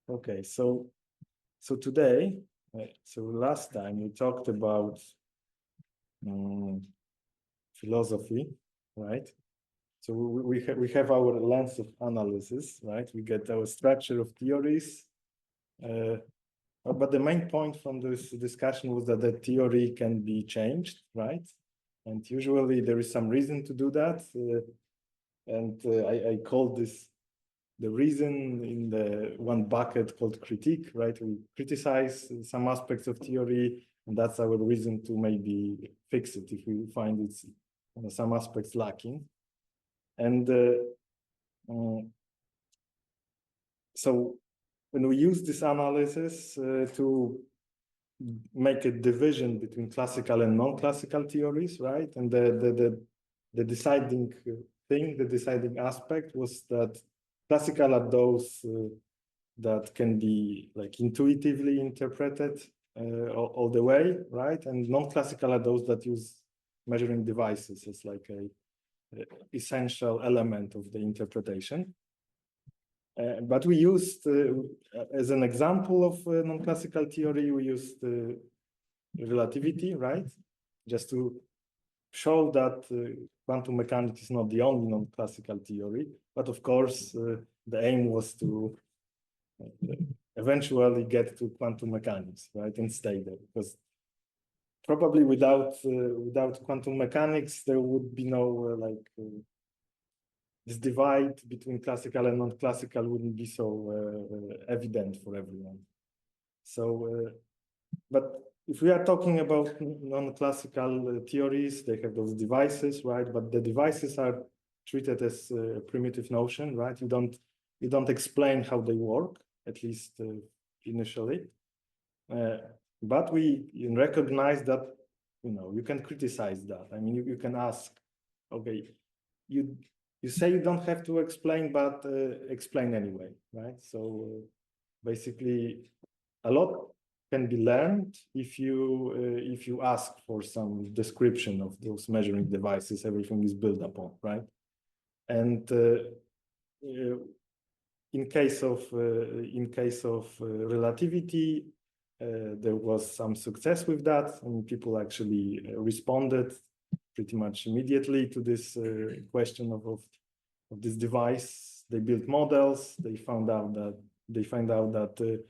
Okay, so today, so last time we talked about philosophy, right? So we have our lens of analysis, right? We get our structure of theories, but the main point from this discussion was that the theory can be changed, right? And usually there is some reason to do that, and I called this the reason in the one bucket called critique, right? We criticize some aspects of theory, and that's our reason to maybe fix it if we find it's some aspects lacking. And so when we use this analysis to make a division between classical and non-classical theories, right? And the deciding thing, the deciding aspect was that classical are those that can be like intuitively interpreted all the way, right? And non-classical are those that use measuring devices as like a essential element of the interpretation. But we used, as an example of non-classical theory, we used relativity, right? Just to show that quantum mechanics is not the only non-classical theory, but of course, the aim was to eventually get to quantum mechanics, right, and stay there, because probably without quantum mechanics, there would be no this divide between classical and non-classical wouldn't be so evident for everyone. So, but if we are talking about non-classical theories, they have those devices, right? But the devices are treated as a primitive notion, right? You don't explain how they work, at least initially. But we recognize that, you can criticize that. I mean, you can ask, okay, you say you don't have to explain, but explain anyway, right? So basically, a lot can be learned if you ask for some description of those measuring devices. Everything is built upon, right? And in case of relativity, there was some success with that, and people actually responded pretty much immediately to this question of this device. They built models. They found out that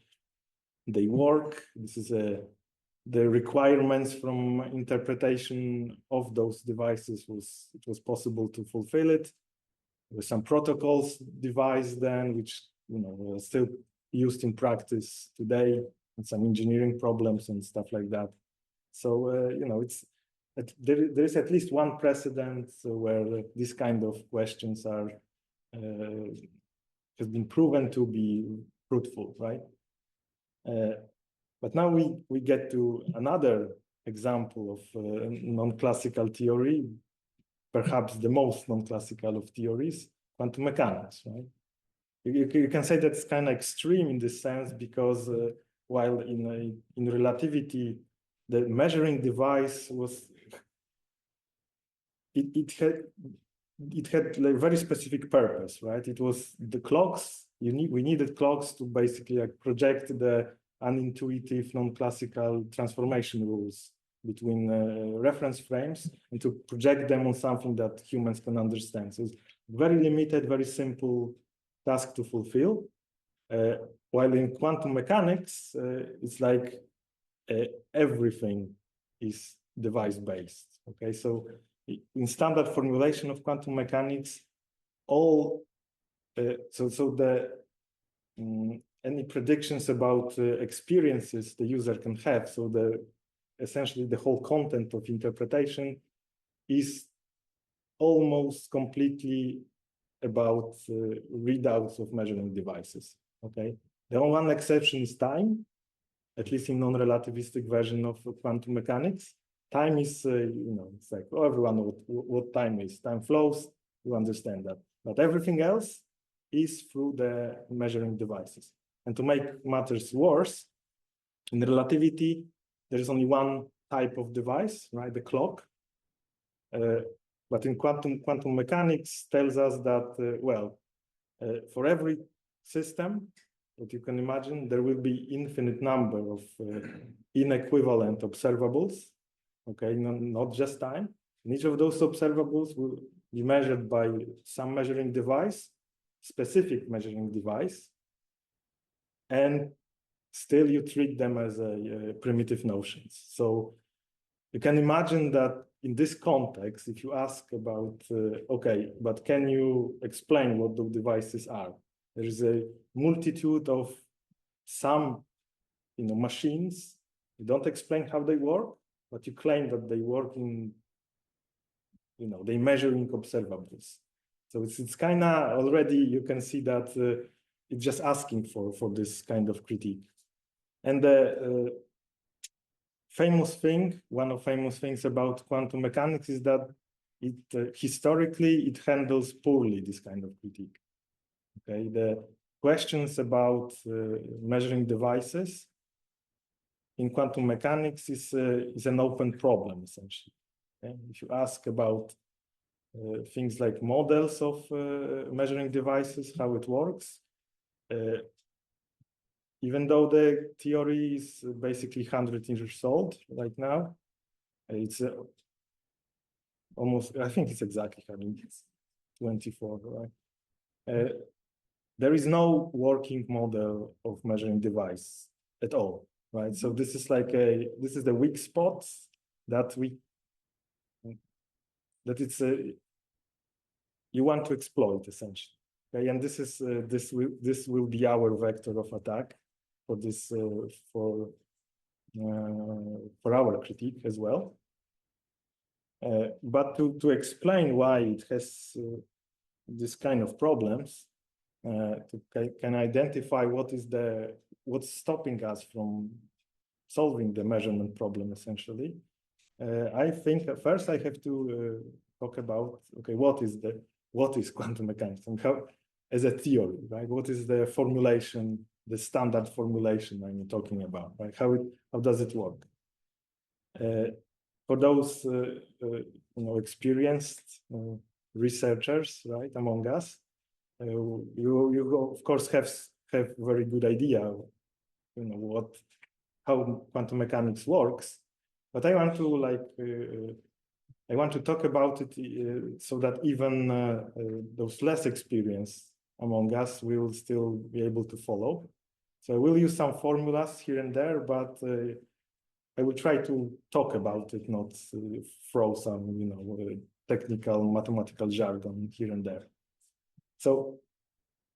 they work. This is the requirements from interpretation of those devices it was possible to fulfill it. There were some protocols devised then, which are still used in practice today, and some engineering problems and stuff like that. So there is at least one precedent where these kind of questions has been proven to be fruitful, right? But now we get to another example of non-classical theory, perhaps the most non-classical of theories, quantum mechanics, right? You can say that's kind of extreme in this sense, because while in relativity, the measuring device was, it had like very specific purpose, right? It was the clocks. We needed clocks to basically project the unintuitive non-classical transformation rules between reference frames, and to project them on something that humans can understand. So it's very limited, very simple task to fulfill. While in quantum mechanics, it's like everything is device-based. Okay, so in standard formulation of quantum mechanics, any predictions about experiences the user can have, so essentially the whole content of interpretation is almost completely about readouts of measuring devices. Okay, the only one exception is time, at least in non-relativistic version of quantum mechanics. Time is, it's like, everyone knows what time is. Time flows, you understand that. But everything else is through the measuring devices. And to make matters worse, in relativity, there is only one type of device, right? The clock. But in quantum mechanics tells us that, for every system, what you can imagine, there will be infinite number of inequivalent observables, okay, not just time. And each of those observables will be measured by some measuring device, specific measuring device, and still you treat them as primitive notions. So you can imagine that in this context, if you ask about, okay, but can you explain what the devices are? There is a multitude of some, machines. You don't explain how they work, but you claim that they work in, they measuring observables. So it's kind of already, you can see that it's just asking for this kind of critique. And the one of famous things about quantum mechanics is that it historically it handles poorly this kind of critique. Okay, the questions about measuring devices in quantum mechanics is an open problem essentially. Okay? If you ask about things like models of measuring devices, how it works, even though the theory is basically 100 years old right now, it's almost, I think it's exactly 124, right? There is no working model of measuring device at all, right? So this is like this is the weak spots that you want to exploit essentially. Okay, and this is this will be our vector of attack for this for our critique as well. But to explain why it has this kind of problems, can identify what's stopping us from solving the measurement problem essentially. I think first I have to talk about, okay, what is quantum mechanics and how, as a theory, right? What is the formulation, the standard formulation I'm talking about, right? How does it work? For those experienced researchers, right, among us, you of course have very good idea, how quantum mechanics works, but I want to talk about it so that even those less experienced among us will still be able to follow. So I will use some formulas here and there, but I will try to talk about it, not throw some technical mathematical jargon here and there. So,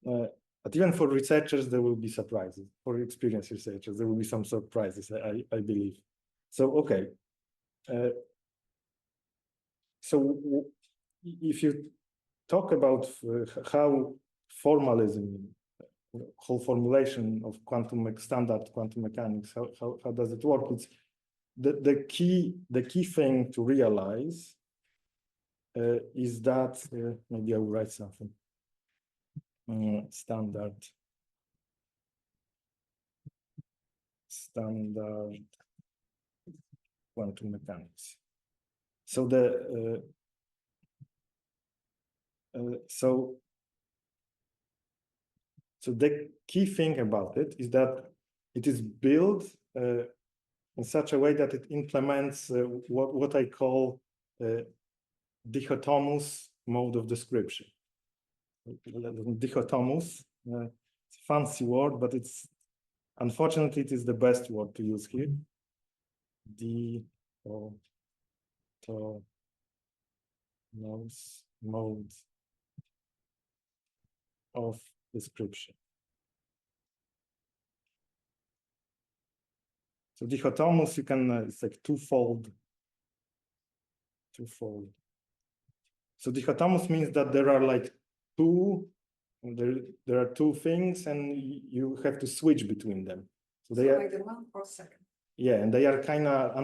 but even for researchers, there will be surprises. For experienced researchers, there will be some surprises, I believe. So, okay. So if you talk about how formalism, whole formulation of standard quantum mechanics, how does it work? It's the key thing to realize is that maybe I will write something. Standard quantum mechanics. So so the key thing about it is that it is built in such a way that it implements what I call dichotomous mode of description. Dichotomous, it's a fancy word, but unfortunately it is the best word to use here. Mode of description. So dichotomous, it's like twofold. So dichotomous means that there are like there are two things and you have to switch between them. So they are either one or second. Yeah, and they are kind of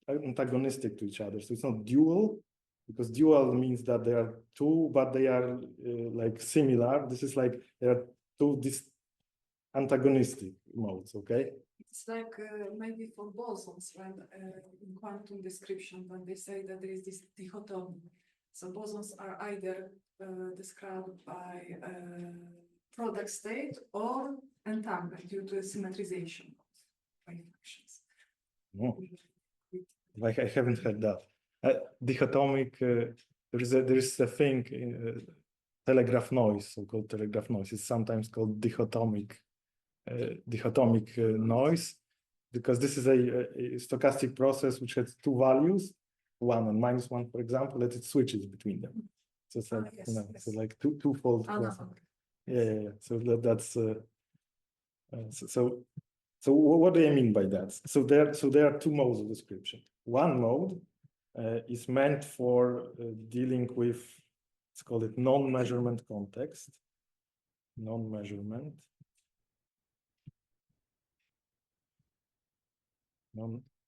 antagonistic to each other. So it's not dual, because dual means that there are two, but they are like similar. This is like there are two antagonistic modes, okay? It's like maybe for bosons, when in quantum description, when they say that there is this dichotomy. So bosons are either described by product state or entanglement due to symmetrization of wave functions. No. Like I haven't heard that. Dichotomic, there is a thing in telegraph noise, so-called telegraph noise. It's sometimes called dichotomic noise, because this is a stochastic process which has two values, 1 and -1, for example, and it switches between them. So it's like, Yes, you know, yes. so like twofold. Yeah. So that's so what do I mean by that? So there are two modes of description. One mode is meant for dealing with, let's call it non-measurement context. Non-measurement.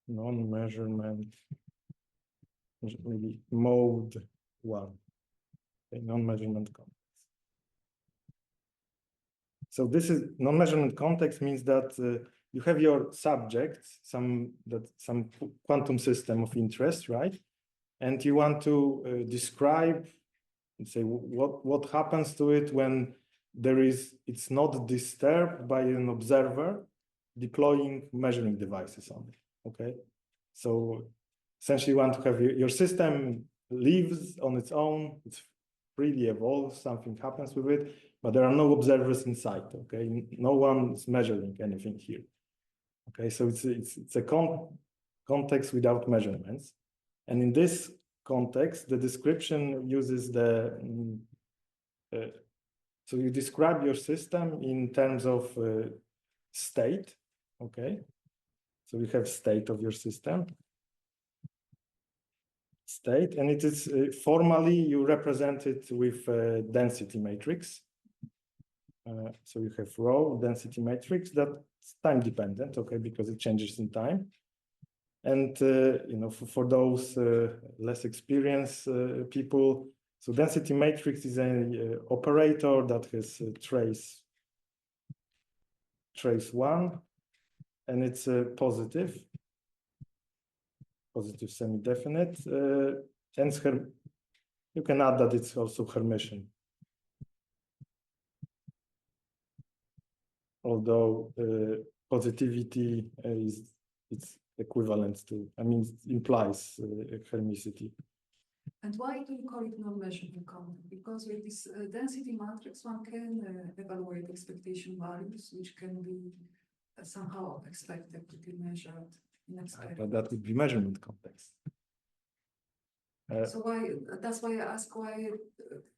Non-measurement, maybe mode 1, okay, non-measurement context. So this is non-measurement context means that you have your subject, some quantum system of interest, right? And you want to describe, say, what happens to it when it's not disturbed by an observer deploying measuring devices on it. Okay, so essentially you want to have your system lives on its own, it's freely evolves, something happens with it, but there are no observers inside. Okay, no one is measuring anything here. Okay, so it's a context without measurements, and in this context, the description uses so you describe your system in terms of state. Okay, so you have state of your system, state, and it is formally you represent it with density matrix. So you have rho density matrix that's time dependent, okay, because it changes in time. And you know, for those less experienced people, so density matrix is an operator that has trace 1, and it's positive semi-definite. And you can add that it's also Hermitian. Although positivity it's equivalent to, I mean, it implies Hermicity. And why do you call it non-measurable content? Because with this density matrix, one can evaluate expectation values, which can be somehow expected to be measured in experiment. But that would be measurement context. So that's why I ask why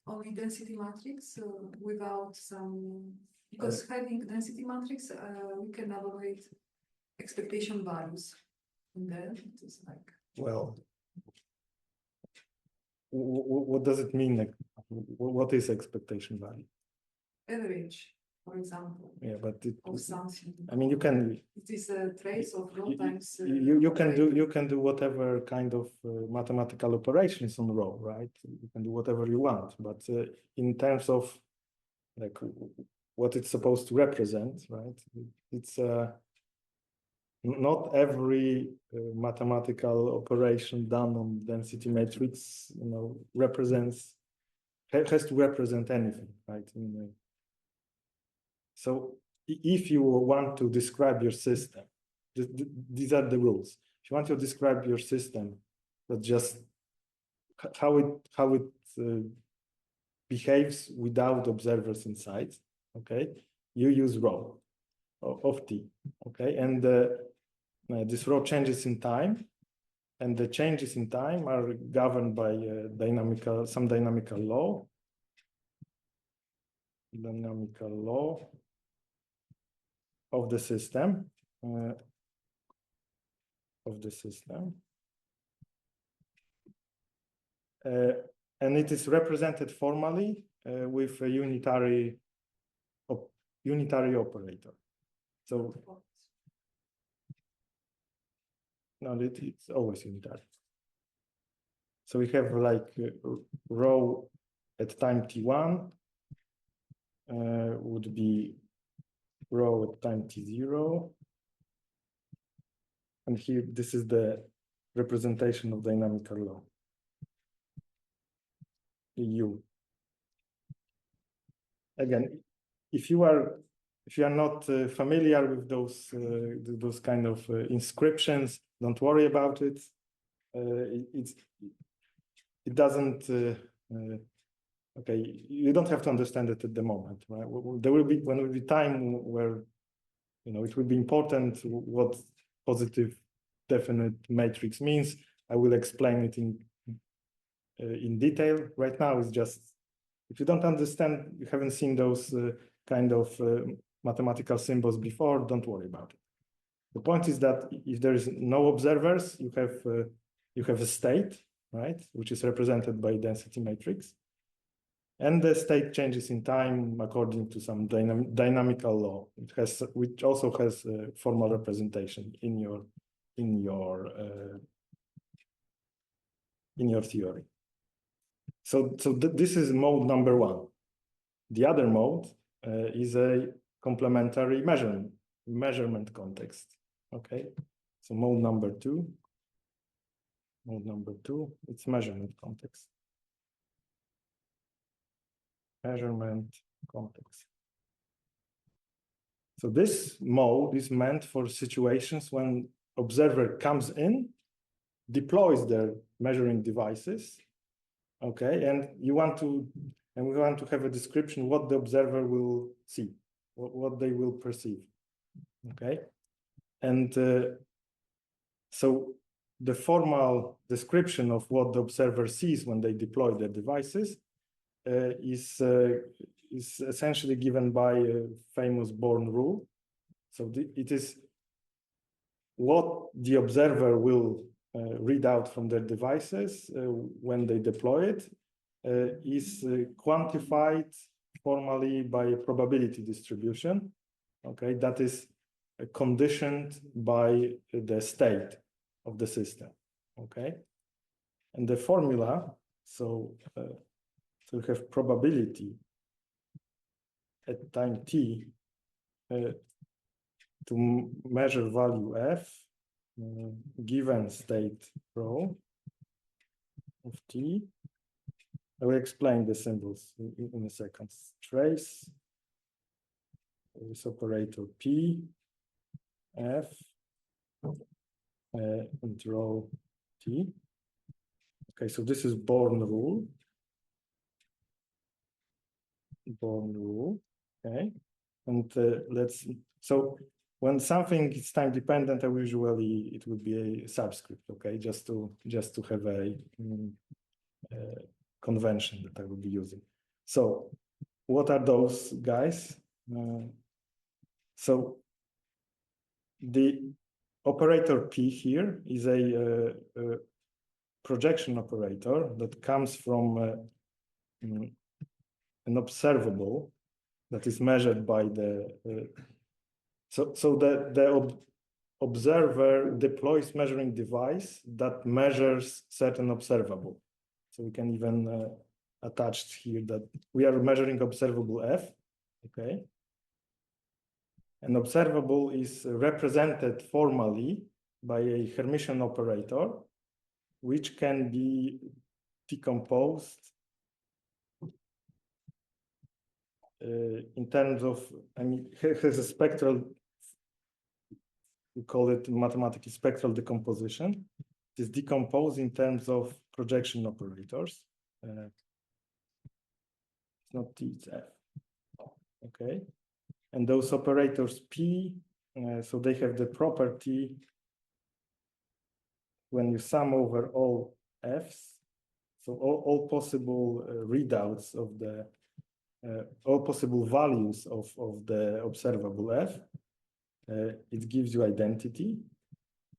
only density matrix without some, because having density matrix, we can evaluate expectation values. And then it is like, well, what does it mean? Like, what is expectation value? average, for example. Yeah, but of something. I mean, you can. It is a trace of rho times. You can do whatever kind of mathematical operations on rho, right? You can do whatever you want, but in terms of like what it's supposed to represent, right? It's not every mathematical operation done on density matrix, you know, has to represent anything, right? So if you want to describe your system, these are the rules. If you want to describe your system, that just how it behaves without observers inside, okay? You use rho of t, okay? And this rho changes in time, and the changes in time are governed by some dynamical law. Of the system, and it is represented formally with a unitary operator. So no, it's always unitary. So we have like rho at time t1 would be rho at time t0. And here, this is the representation of dynamical law. U. Again, if you are not familiar with those kind of inscriptions, don't worry about it. It doesn't. Okay, you don't have to understand it at the moment. Right? There will be time where it will be important what positive definite matrix means. I will explain it in detail. Right now, it's just if you don't understand, you haven't seen those kind of mathematical symbols before, don't worry about it. The point is that if there is no observers, you have a state, right, which is represented by density matrix, and the state changes in time according to some dynamical law. Which also has a formal representation in your theory. So this is mode number one. The other mode is a complementary measurement context. Okay, so mode number two, it's measurement context. Measurement context. So this mode is meant for situations when observer comes in, deploys their measuring devices, okay, and we want to have a description what the observer will see, what they will perceive, okay, and so the formal description of what the observer sees when they deploy their devices is essentially given by a famous Born rule. So it is what the observer will read out from their devices when they deploy it is quantified formally by a probability distribution. Okay, that is conditioned by the state of the system. Okay, and the formula, so we have probability at time t to measure value f given state rho of t. I will explain the symbols in a second. Trace this operator p f and rho t. Okay, so this is Born rule. Okay, and so when something is time dependent, usually it would be a subscript. Okay, just to have a convention that I will be using. So what are those guys? So the operator P here is a projection operator that comes from an observable that is measured by the so the observer deploys measuring device that measures certain observable. So we can even attach here that we are measuring observable f. Okay, an observable is represented formally by a Hermitian operator, which can be decomposed in terms of, has a spectral, we call it mathematically spectral decomposition. It is decomposed in terms of projection operators. It's not T, it's F. Okay, and those operators P, so they have the property when you sum over all Fs, so all possible readouts of the all possible values of the observable F, it gives you identity,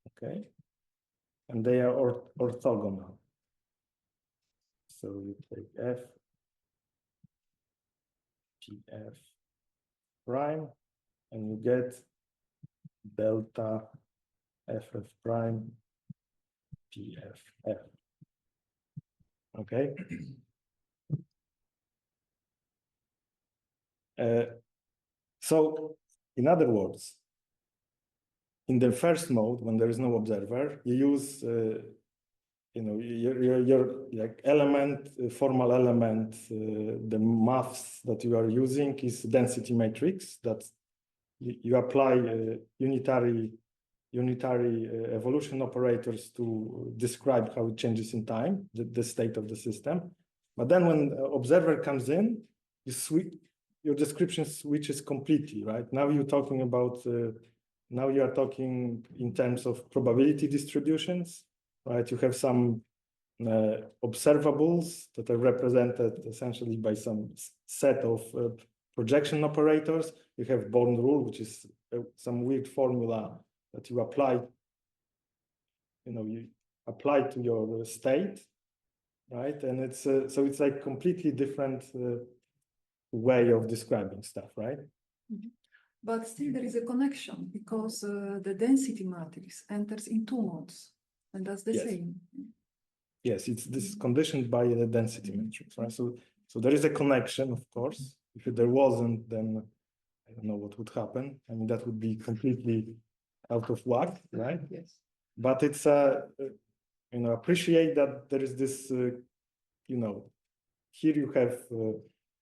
okay, and they are orthogonal. So you take F, PF prime, and you get delta FF prime PFF. Okay. So, in other words, in the first mode, when there is no observer, you use your like element, formal element, the maths that you are using is density matrix that you apply unitary evolution operators to describe how it changes in time, the state of the system. But then when observer comes in, your description switches completely, right? Now you're talking about, now you are talking in terms of probability distributions, right? You have some observables that are represented essentially by some set of projection operators. You have Born rule, which is some weird formula that you apply, you apply to your state, right? And it's so it's like completely different way of describing stuff, right? Mm-hmm. But still there is a connection because the density matrix enters in two modes, and that's the same. Yes, this is conditioned by the density matrix, right? So there is a connection, of course. If there wasn't, then I don't know what would happen. I mean, that would be completely out of whack, right? Yes. But it's appreciate that there is this, here you have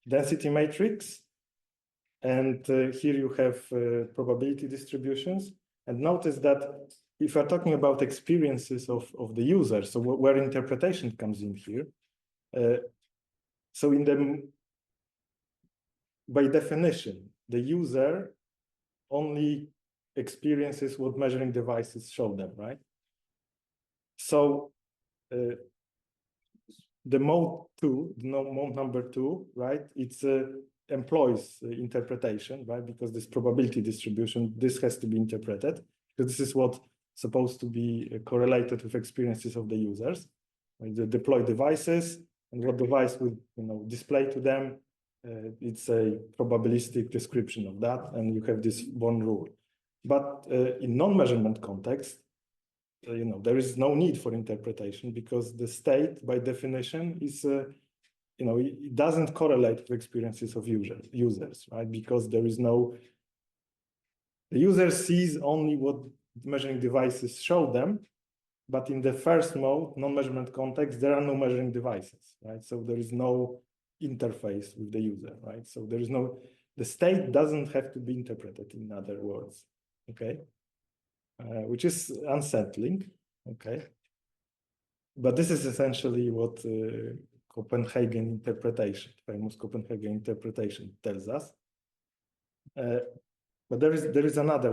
density matrix, and here you have probability distributions. And notice that if we're talking about experiences of the user, so where interpretation comes in here, so by definition, the user only experiences what measuring devices show them, right? So the mode number two, right? It's employs interpretation, right? Because this probability distribution, this has to be interpreted, because this is what's supposed to be correlated with experiences of the users. Right? They deploy devices, and what device will display to them, it's a probabilistic description of that, and you have this Born rule. But in non-measurement context, there is no need for interpretation, because the state, by definition, is it doesn't correlate with experiences of users, right? Because there is the user sees only what measuring devices show them, but in the first mode, non-measurement context, there are no measuring devices, right? So there is no interface with the user, right? So there is the state doesn't have to be interpreted, in other words, okay? Which is unsettling, okay? But this is essentially what Copenhagen interpretation, famous Copenhagen interpretation, tells us. But there is another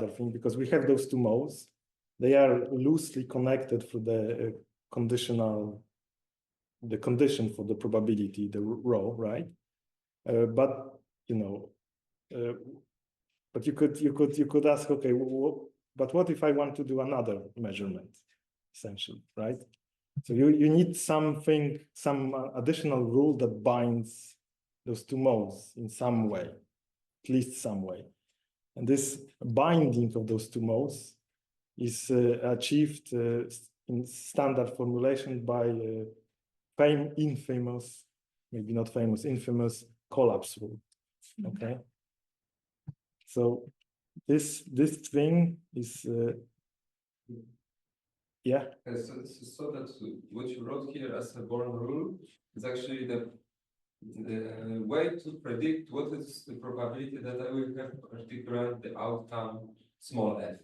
thing, because we have those two modes. They are loosely connected through the condition for the probability, the rho, right? But you could ask, okay, but what if I want to do another measurement, essentially, right? So you need some additional rule that binds those two modes in some way, at least some way. And this binding of those two modes is achieved in standard formulation by infamous collapse rule. Okay. So this thing is yeah. So that what you wrote here as a Born rule is actually the way to predict what is the probability that I will have particular the outcome small f.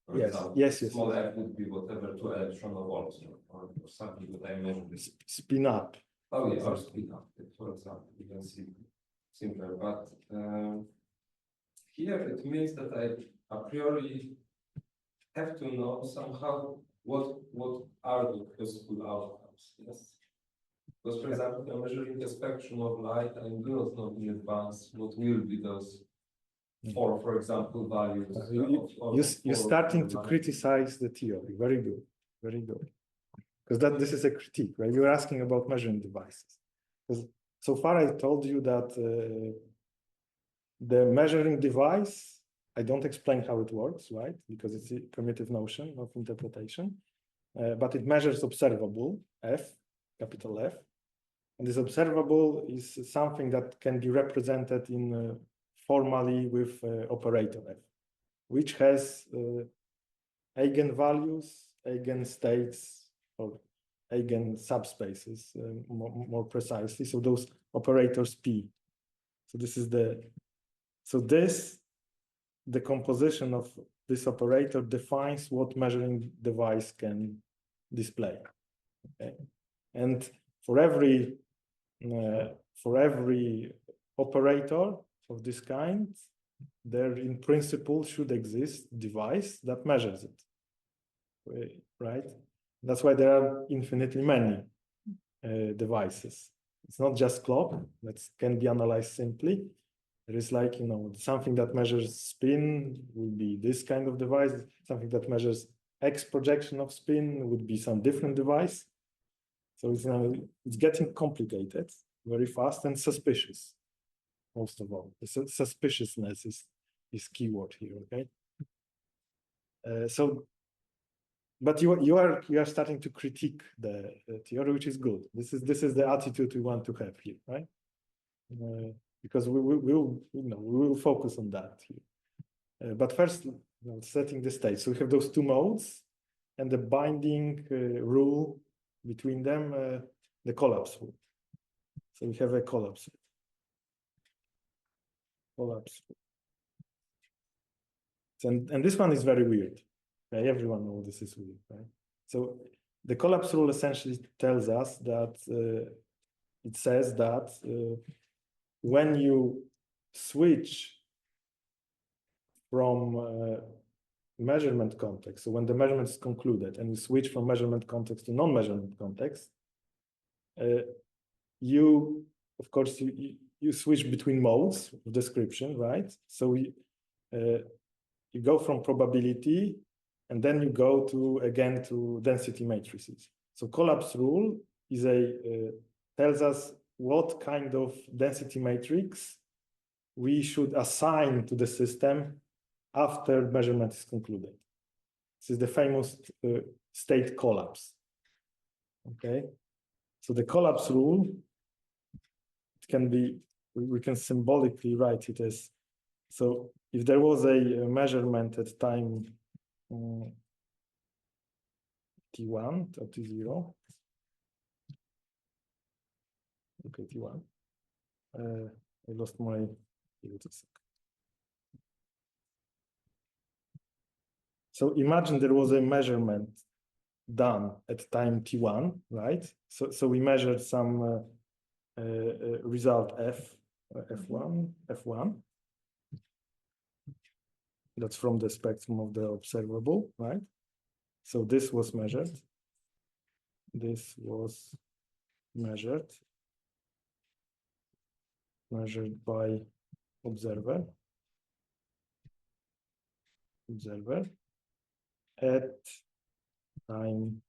For example, small f would be whatever 2 electron volts or something that I measure. Spin up. Oh yeah, or spin up, for example. You can see simpler, but here it means that I a priori have to know somehow what are the possible outcomes. Yes. Because, for example, I'm measuring the spectrum of light, I do not know in advance what will be those for example, values. You're starting to criticize the theory. Very good, very good. Because this is a critique, right? You're asking about measuring devices. Because so far I told you that the measuring device, I don't explain how it works, right? Because it's a primitive notion of interpretation. But it measures observable, F, capital F. And this observable is something that can be represented in formally with operator F, which has eigenvalues, eigenstates or eigen subspaces more precisely. So those operators P. So this is the composition of this operator defines what measuring device can display. Okay, and for every operator of this kind, there in principle should exist device that measures it, right? That's why there are infinitely many devices. It's not just clock that can be analyzed simply. There is like, something that measures spin would be this kind of device. Something that measures X projection of spin would be some different device. So it's getting complicated very fast and suspicious, most of all. The suspiciousness is keyword here, okay? But you are starting to critique the theory, which is good. This is the attitude we want to have here, right? Because we will focus on that here. But first, setting the stage. So we have those two modes, and the binding rule between them, the collapse rule. So we have a collapse rule. And this one is very weird. Okay? Everyone knows this is weird, right? So the collapse rule essentially tells us that it says that when you switch from measurement context, so when the measurement is concluded and you switch from measurement context to non-measurement context, you switch between modes of description, right? So you go from probability and then you go again to density matrices. So collapse rule is tells us what kind of density matrix we should assign to the system after measurement is concluded. This is the famous state collapse. Okay, so the collapse rule, it can be, we can symbolically write it as, so if there was a measurement at time t1 or t0, okay, t1, I lost my, so imagine there was a measurement done at time t1, right? So we measured some result f1. That's from the spectrum of the observable, right? So this was measured. This was measured by observer at time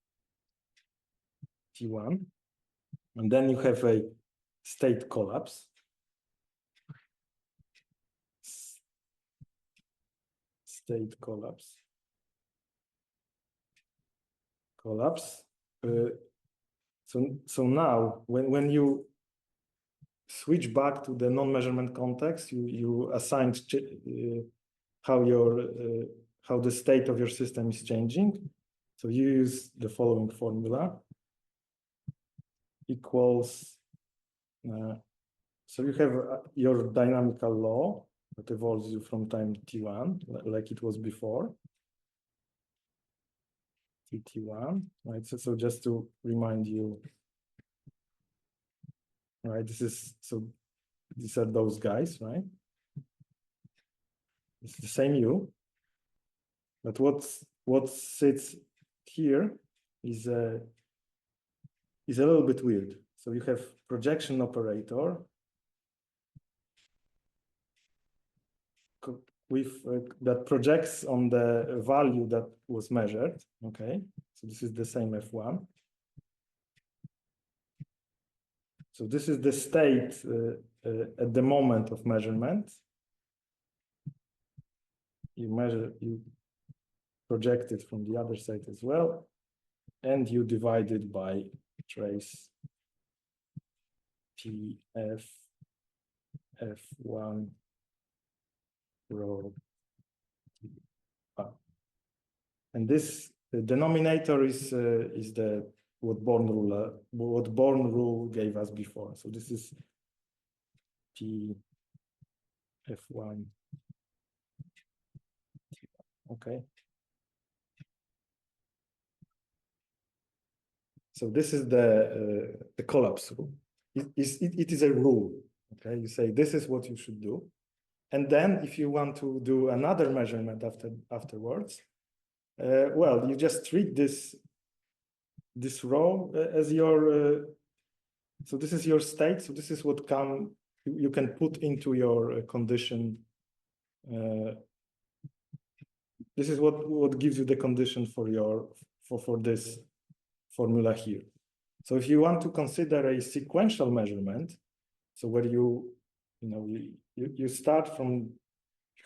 t1, and then you have a state collapse. State collapse. So now when you switch back to the non-measurement context, you assign how the state of your system is changing. So you use the following formula equals. So you have your dynamical law that evolves you from time t1, like it was before. T1, right? So just to remind you, right? These are those guys, right? It's the same U, but what sits here is a little bit weird. So you have projection operator with that projects on the value that was measured. Okay, so this is the same F1. So this is the state at the moment of measurement. You project it from the other side as well, and you divide it by trace TF F1 rho. And this the denominator is the what Born rule gave us before. So this is P F1. Okay. So this is the collapse rule. It is a rule. Okay, you say this is what you should do, and then if you want to do another measurement afterwards, well, you just treat this row as your. So this is your state. So this is what you can put into your condition. This is what gives you the condition for this formula here. So if you want to consider a sequential measurement, so where you start from, you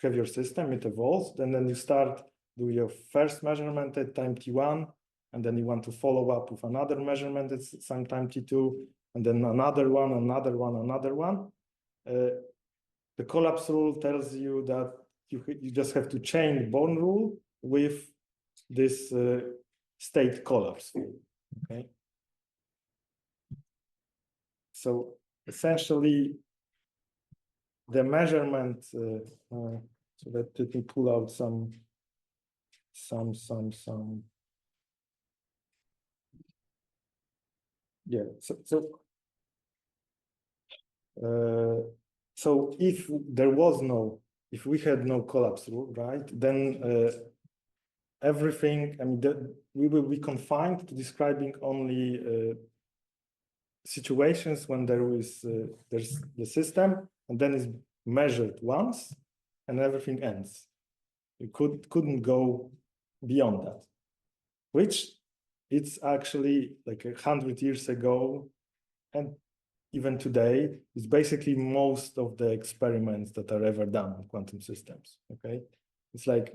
have your system, it evolves, and then you start do your first measurement at time t1, and then you want to follow up with another measurement at some time t2, and then another one. The collapse rule tells you that you just have to chain Born rule with this state collapse rule. Okay. So essentially, the measurement. So let me pull out some. Yeah. So if we had no collapse rule, right, then everything. I mean, we will be confined to describing only situations when there's the system, and then it's measured once, and everything ends. You couldn't go beyond that, which it's actually like 100 years ago, and even today, is basically most of the experiments that are ever done on quantum systems. Okay, it's like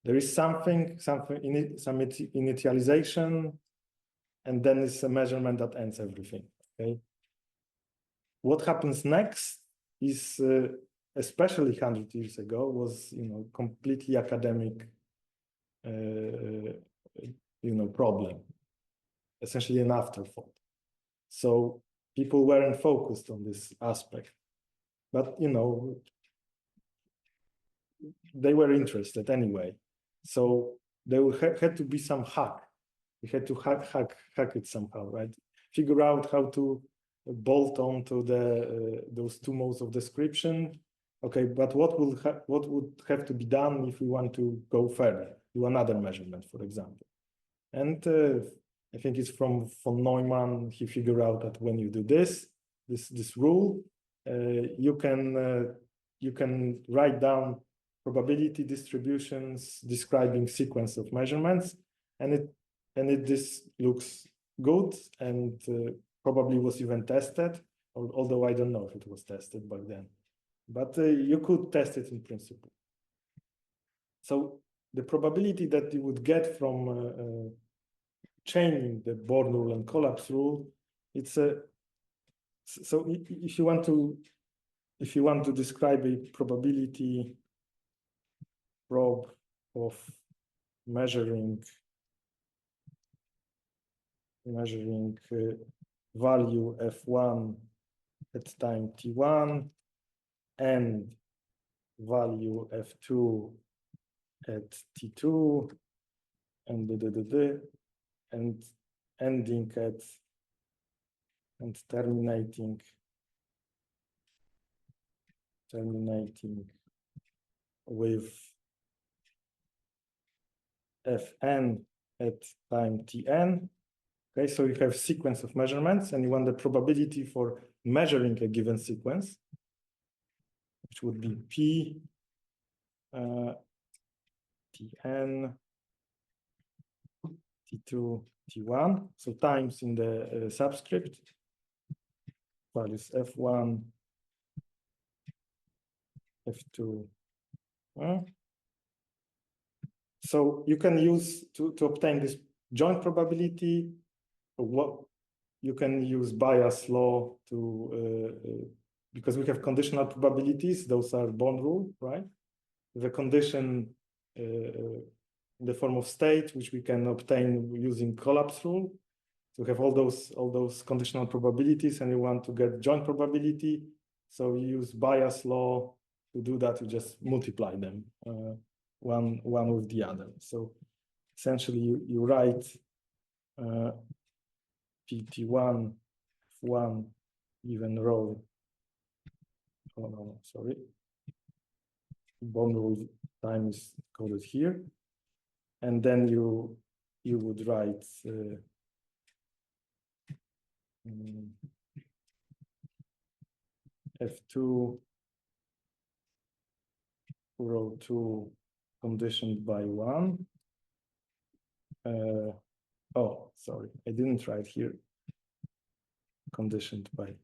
there is something some initialization, and then it's a measurement that ends everything. Okay, what happens next is, especially 100 years ago, was completely academic, problem, essentially an afterthought. So people weren't focused on this aspect, but they were interested anyway. So there had to be some hack. We had to hack it somehow, right? Figure out how to bolt onto those two modes of description. Okay, but what would have to be done if we want to go further, do another measurement, for example? And I think it's from von Neumann. He figured out that when you do this rule, you can write down probability distributions describing sequence of measurements, and this looks good, and probably was even tested, although I don't know if it was tested back then, but you could test it in principle. So the probability that you would get from chaining the Born rule and collapse rule, it's so if you want to describe a probability probe of measuring value f1 at time t1 and value f2 at t2 and ending at and terminating with fn at time tn. Okay, so you have a sequence of measurements, and you want the probability for measuring a given sequence, which would be p tn t2 t1. So times in the subscript values f1 f2. So you can use to obtain this joint probability. What you can use Bayes' law to because we have conditional probabilities. Those are Born rule, right? The condition in the form of state, which we can obtain using collapse rule, to have all those conditional probabilities, and you want to get joint probability. So you use Bayes' law to do that. You just multiply them one with the other. So essentially, you write PT1 F1 given row. Oh no, sorry. Bond rule time is coded here, and then you would write F2 row 2 conditioned by 1. Oh, sorry, I didn't write here conditioned by.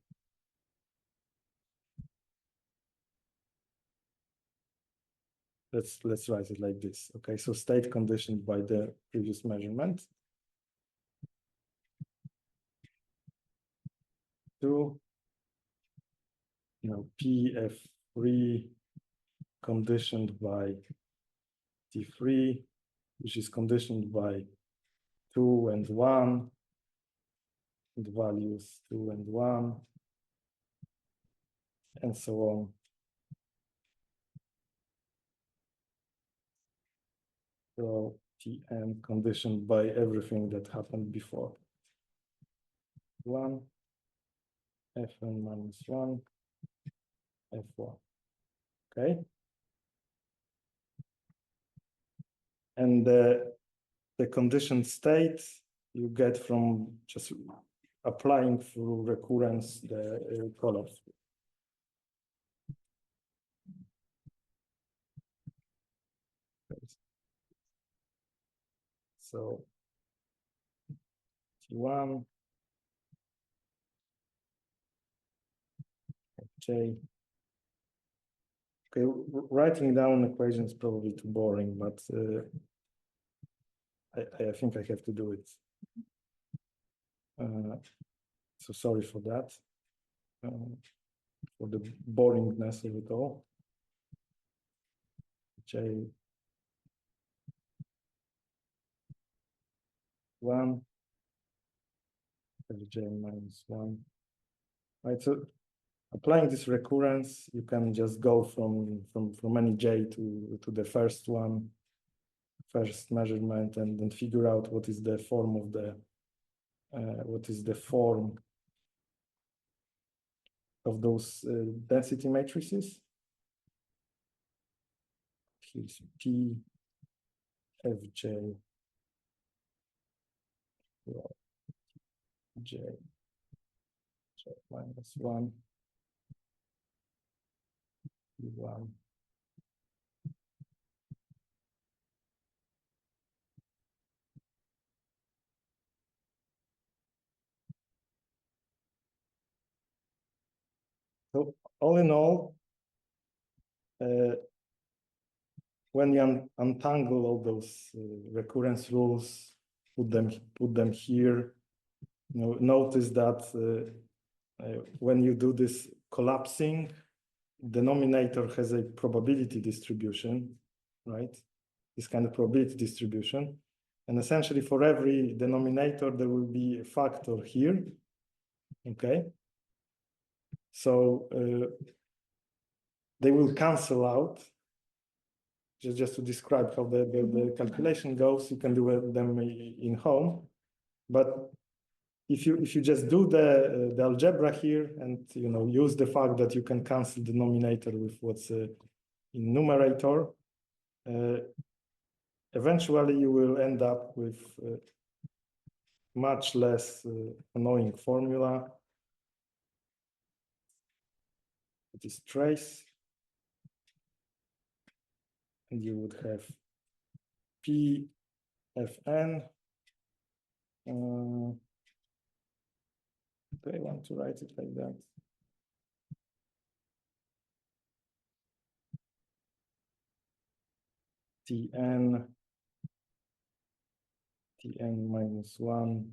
Let's write it like this. Okay, so state conditioned by the previous measurement. 2, PF3 conditioned by T3, which is conditioned by 2 and 1, and values 2 and 1, and so on. So Tn conditioned by everything that happened before. 1, Fn minus 1, F1. Okay. And the conditioned state you get from just applying through recurrence the colors. So T1, J. Okay, writing down equations is probably too boring, but I think I have to do it. So sorry for that, for the boringness of it all. J1, J minus 1. Right, so applying this recurrence, you can just go from any J to the first measurement, and then figure out what is the form of the of those density matrices. Here's P, Fj, J, J minus 1, P1. So all in all, when you untangle all those recurrence rules, put them here, notice that when you do this collapsing, denominator has a probability distribution, right? This kind of probability distribution. And essentially for every denominator, there will be a factor here, okay? So they will cancel out. Just to describe how the calculation goes, you can do them in home. But if you just do the algebra here and use the fact that you can cancel the denominator with what's in numerator, eventually you will end up with much less annoying formula. It is trace, and you would have P Fn. Do I want to write it like that? Tn minus 1.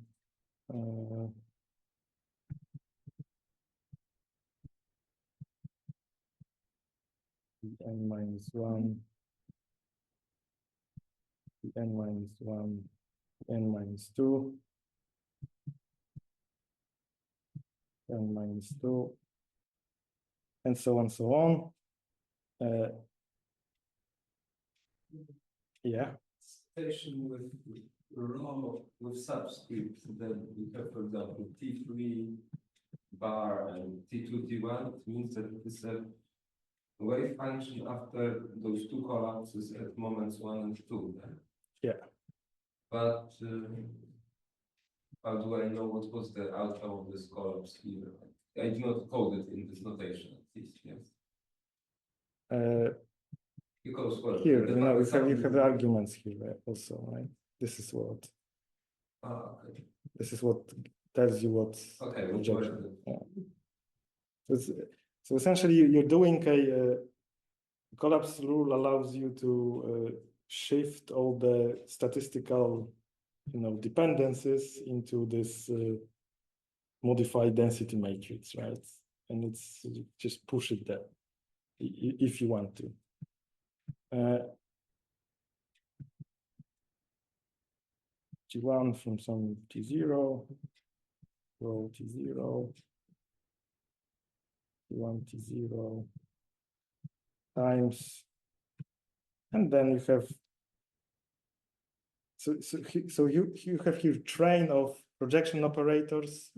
Tn minus 1. Tn minus 1. Tn minus 2. n minus 2, and so on, so on. Yeah. Station with row with subscripts, then we have, for example, T3 bar and T2, T1. It means that it's a wave function after those two collapses at moments 1 and 2. Then. Yeah. But how do I know what was the outcome of this collapse here? I do not code it in this notation, at least, yes. Because well, Here, you have the arguments here also, right? This is what. Okay. This is what tells you what. Okay. Projection. Yeah. So essentially, you're doing a collapse rule allows you to shift all the statistical, dependencies into this modified density matrix, right? And it's just push it there if you want to. T1 from some T0, row T0, T1 T0 times, and then you have so you have here train of projection operators.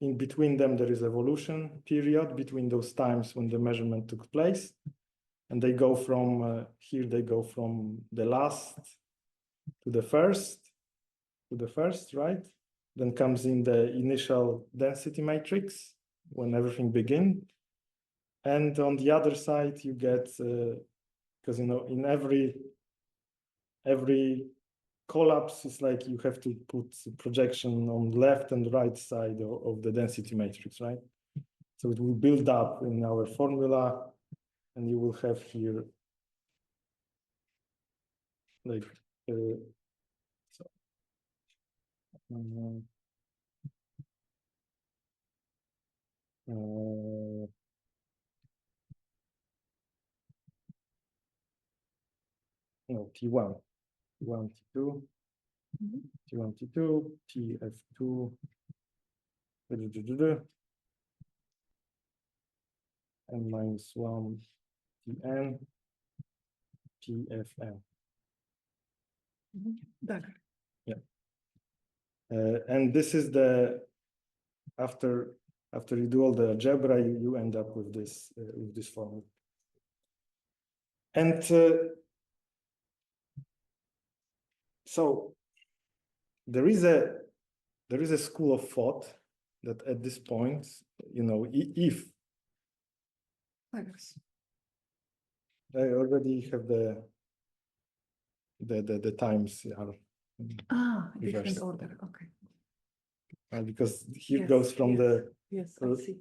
In between them, there is evolution period between those times when the measurement took place, and they go from here. They go from the last to the first. Right? Then comes in the initial density matrix when everything begins. And on the other side, you get, because in every collapse, it's like you have to put projection on left and right side of the density matrix, right? So it will build up in our formula, and you will have here like no, T1, T2, T1, T2, TF2, and minus 1, Tn, TFn. Yeah. And this is after you do all the algebra, you end up with this formula. And so there is a school of thought that at this point, if I already have the times are different order. Okay. Because here goes from the I see.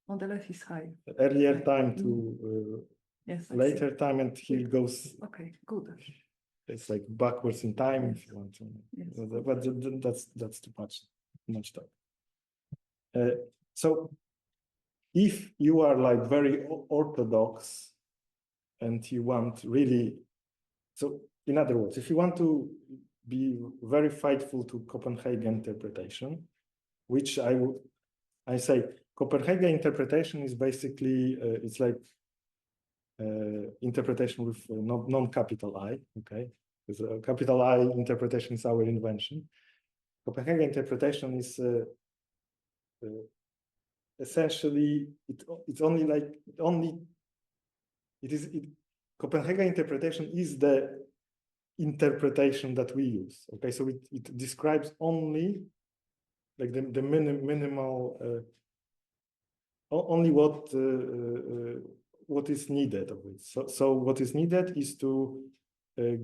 On the left is high. Earlier time to later time, and here goes. Okay, good. It's like backwards in time if you want to. But that's too much talk. So if you are like very orthodox and you want really, so in other words, if you want to be very faithful to Copenhagen interpretation, which I say Copenhagen interpretation is basically it's like interpretation with non-capital I, okay? Because capital I interpretation is our invention. Copenhagen interpretation is essentially Copenhagen interpretation is the interpretation that we use. Okay, so it describes only like the minimal only what is needed of it. So what is needed is to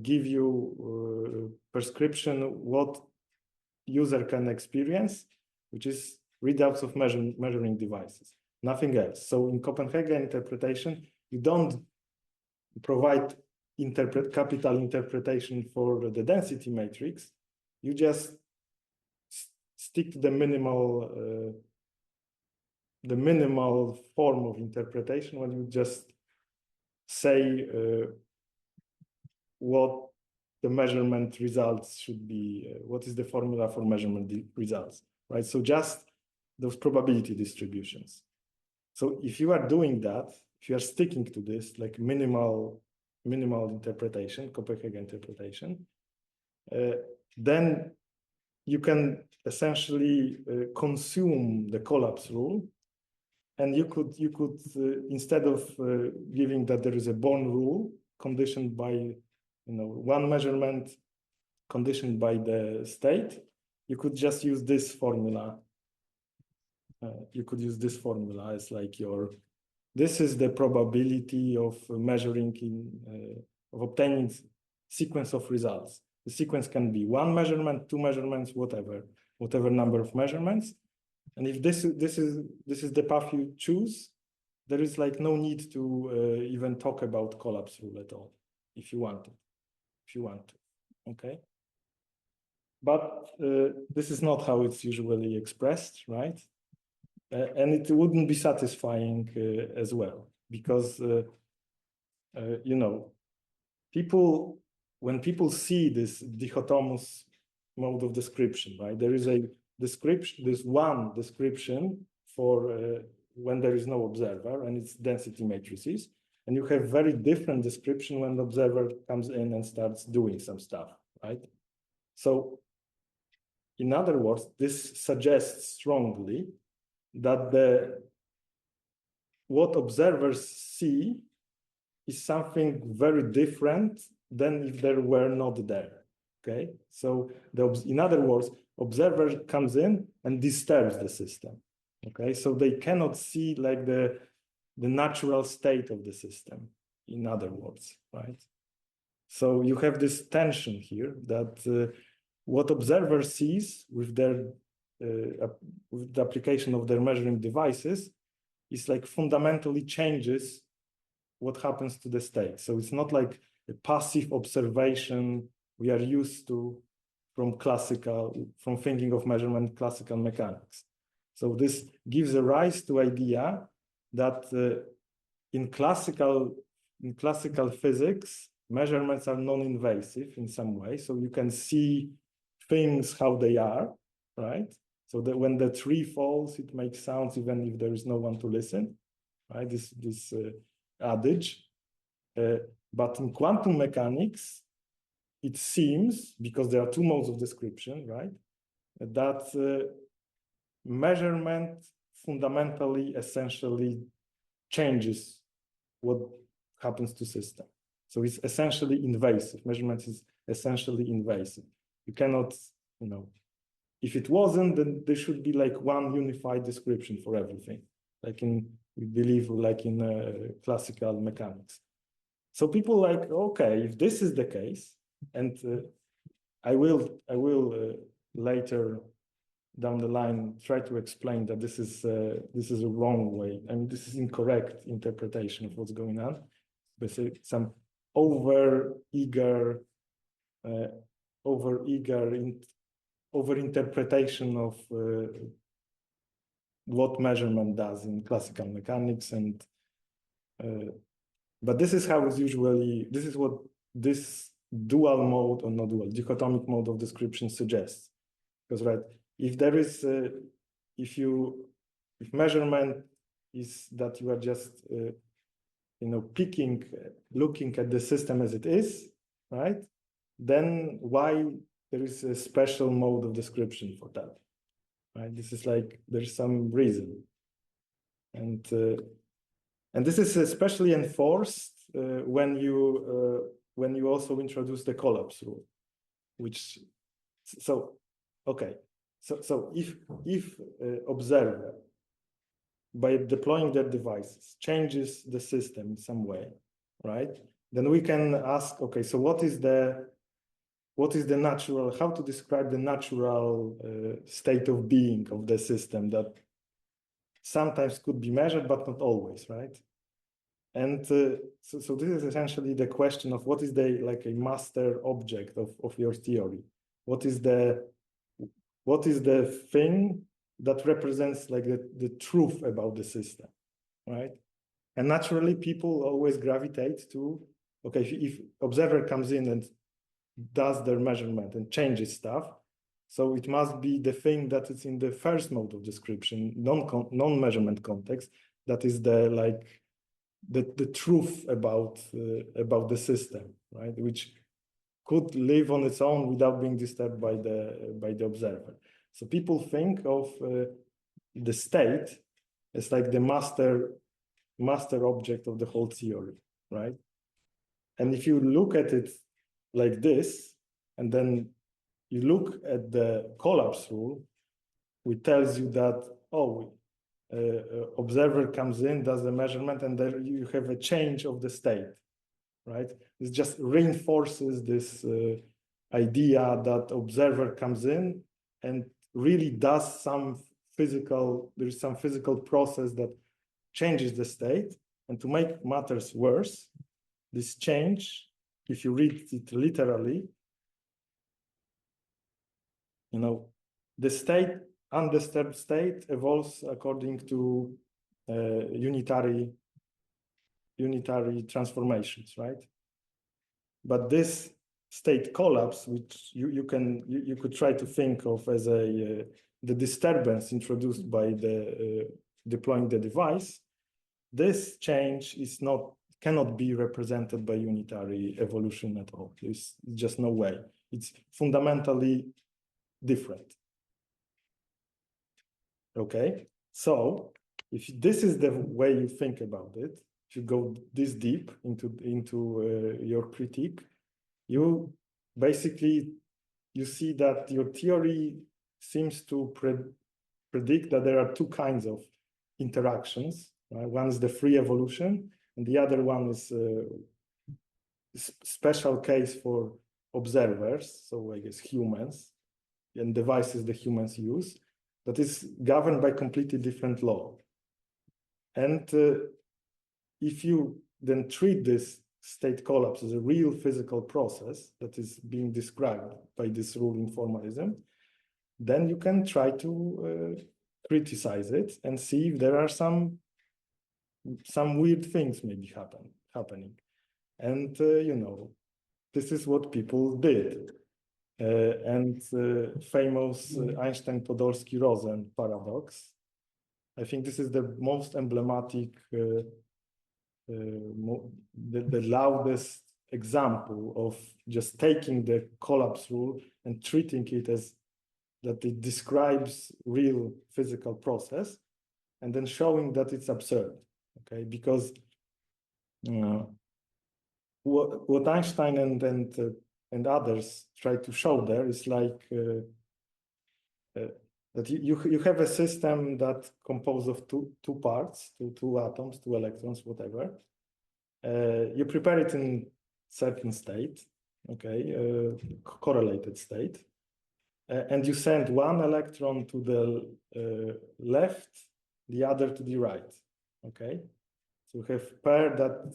give you prescription what user can experience, which is readouts of measuring devices, nothing else. So in Copenhagen interpretation, you don't provide capital interpretation for the density matrix. You just stick to the minimal form of interpretation when you just say what the measurement results should be, what is the formula for measurement results, right? So just those probability distributions. So if you are doing that, if you are sticking to this like minimal interpretation, Copenhagen interpretation, then you can essentially consume the collapse rule, and you could instead of giving that there is a Born rule conditioned by one measurement conditioned by the state, you could just use this formula. You could use this formula as like this is the probability of measuring of obtaining sequence of results. The sequence can be one measurement, two measurements, whatever number of measurements. And if this is the path you choose, there is like no need to even talk about collapse rule at all, if you want to, okay? But this is not how it's usually expressed, right? And it wouldn't be satisfying as well, because when people see this dichotomous mode of description, right? There is a description, there's one description for when there is no observer, and it's density matrices, and you have very different description when the observer comes in and starts doing some stuff, right? So, in other words, this suggests strongly that what observers see is something very different than if there were not there, okay? So in other words, observer comes in and disturbs the system, okay? So they cannot see like the natural state of the system, in other words, right? So you have this tension here that what observer sees with with the application of their measuring devices is like fundamentally changes what happens to the state. So it's not like a passive observation we are used to from thinking of measurement classical mechanics. So this gives a rise to idea that in classical physics, measurements are non-invasive in some way. So you can see things how they are, right? So that when the tree falls, it makes sounds even if there is no one to listen, right? This adage. But in quantum mechanics, it seems, because there are two modes of description, right? That measurement fundamentally, essentially changes what happens to system. So it's essentially invasive. Measurement is essentially invasive. You cannot, if it wasn't, then there should be like one unified description for everything, we believe like in classical mechanics. So people like, okay, if this is the case, and I will later down the line try to explain that this is a wrong way. I mean, this is incorrect interpretation of what's going on. But some over interpretation of what measurement does in classical mechanics, and but this is how it's usually, this is what this dual mode, or not dual, dichotomic mode of description suggests. Because right, if there is if measurement is that you are just looking at the system as it is, right? Then why there is a special mode of description for that, right? This is like, there's some reason. And this is especially enforced when you also introduce the collapse rule, which, so if observer, by deploying their devices, changes the system in some way, right? Then we can ask, okay, so what is the natural, how to describe the natural state of being of the system that sometimes could be measured, but not always, right? And so this is essentially the question of what is like a master object of your theory? What is the thing that represents like the truth about the system, right? And naturally, people always gravitate to, okay, if observer comes in and does their measurement and changes stuff, So it must be the thing that is in the first mode of description, non-measurement context, that is the truth about the system, right? Which could live on its own without being disturbed by the observer. So people think of the state as like the master object of the whole theory, right? And if you look at it like this, and then you look at the collapse rule, which tells you that, observer comes in, does the measurement, and then you have a change of the state, right? This just reinforces this idea that observer comes in and really does there is some physical process that changes the state. And to make matters worse, this change, if you read it literally, the state, undisturbed state, evolves according to unitary transformations, right? But this state collapse, which you could try to think of as the disturbance introduced by the deploying the device, this change cannot be represented by unitary evolution at all. There's just no way. It's fundamentally different. Okay, so if this is the way you think about it, if you go this deep into your critique, you see that your theory seems to predict that there are two kinds of interactions. Right? One is the free evolution, and the other one is a special case for observers, so I guess humans, and devices the humans use, that is governed by completely different law. And if you then treat this state collapse as a real physical process that is being described by this rule in formalism, then you can try to criticize it and see if there are some weird things maybe happening. And this is what people did. And famous Einstein-Podolsky-Rosen paradox. I think this is the most emblematic, the loudest example of just taking the collapse rule and treating it as that it describes real physical process, and then showing that it's absurd. Okay, because what Einstein and others try to show there is like that you have a system that composed of two parts, two atoms, two electrons, whatever. You prepare it in certain state, okay, correlated state, and you send one electron to the left, the other to the right, okay. So you have pair that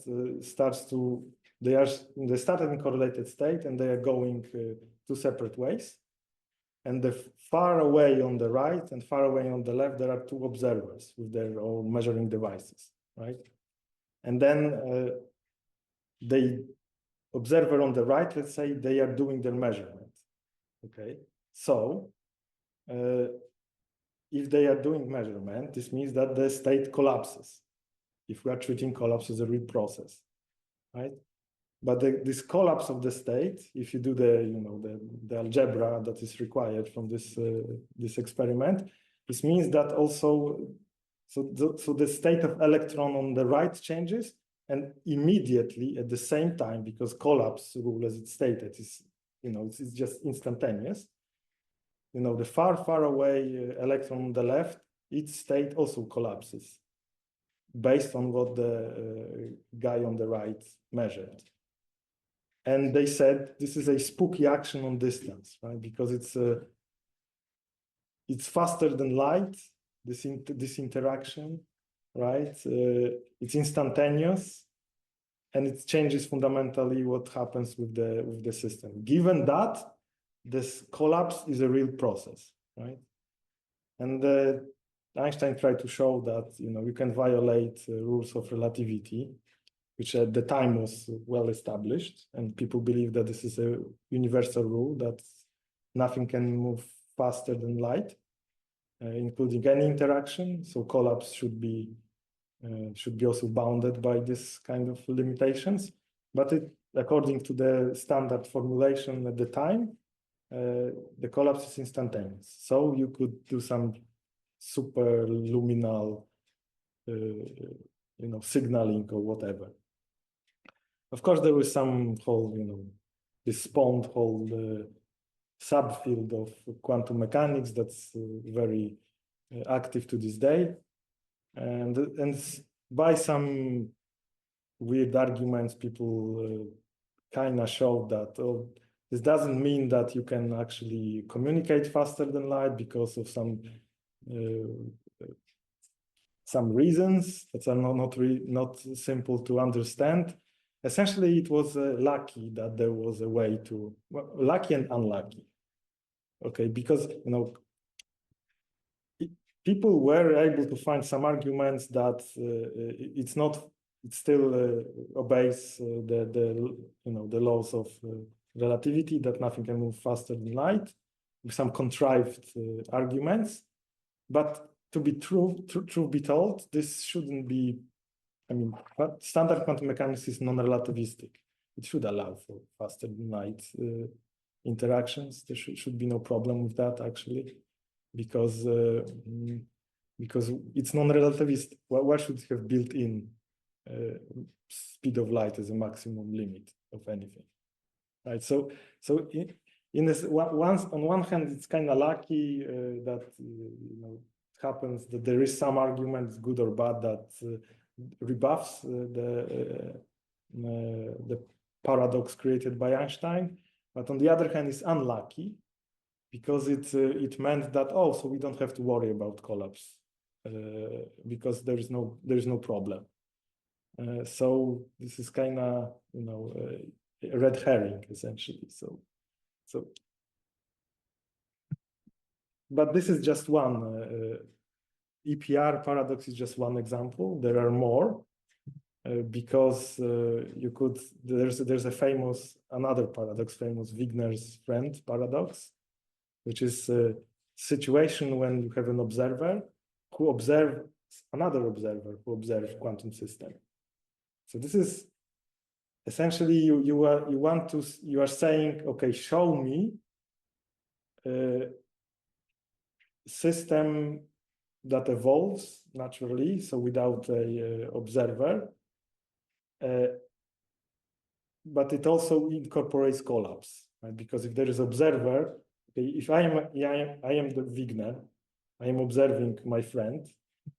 they started in correlated state and they are going two separate ways. And the far away on the right and far away on the left, there are two observers with their own measuring devices, right? And then the observer on the right, let's say they are doing their measurement, okay? So if they are doing measurement, this means that the state collapses. If we are treating collapse as a real process, right? But this collapse of the state, if you do the algebra that is required from this experiment, this means that also, so the state of electron on the right changes, and immediately at the same time, because collapse rule, as it's stated, is it's just instantaneous. The far away electron on the left, its state also collapses, based on what the guy on the right measured. And they said this is a spooky action on distance, right? Because it's faster than light, this interaction, right? It's instantaneous, and it changes fundamentally what happens with the system. Given that, this collapse is a real process, right? And Einstein tried to show that you can violate rules of relativity, which at the time was well established, and people believe that this is a universal rule, that nothing can move faster than light, including any interaction. So collapse should be also bounded by this kind of limitations. But according to the standard formulation at the time, the collapse is instantaneous. So you could do some superluminal, signaling or whatever. Of course, there was some whole, this spawned whole subfield of quantum mechanics that's very active to this day, and by some weird arguments, people kind of showed that this doesn't mean that you can actually communicate faster than light because of some reasons that are not simple to understand. Essentially, it was lucky that there was a way to, lucky and unlucky. Okay, because people were able to find some arguments that it still obeys the laws of relativity, that nothing can move faster than light, with some contrived arguments. But to be truth be told, this shouldn't be. I mean, standard quantum mechanics is non-relativistic. It should allow for faster than light interactions. There should be no problem with that, actually, because it's non-relativistic. Why should it have built in speed of light as a maximum limit of anything, right? So in this, on one hand, it's kind of lucky that it happens that there is some argument, good or bad, that rebuffs the paradox created by Einstein. But on the other hand, it's unlucky because it meant that so we don't have to worry about collapse because there is no problem. So this is kind of a red herring essentially. So but this is just one. EPR paradox is just one example. There are more because there's another paradox, famous Wigner's friend paradox, which is a situation when you have an observer who observes another observer who observes quantum system. So this is essentially you are saying, okay, show me a system that evolves naturally, so without a observer, but it also incorporates collapse, right? Because if there is observer, okay, if I am the Wigner, I am observing my friend,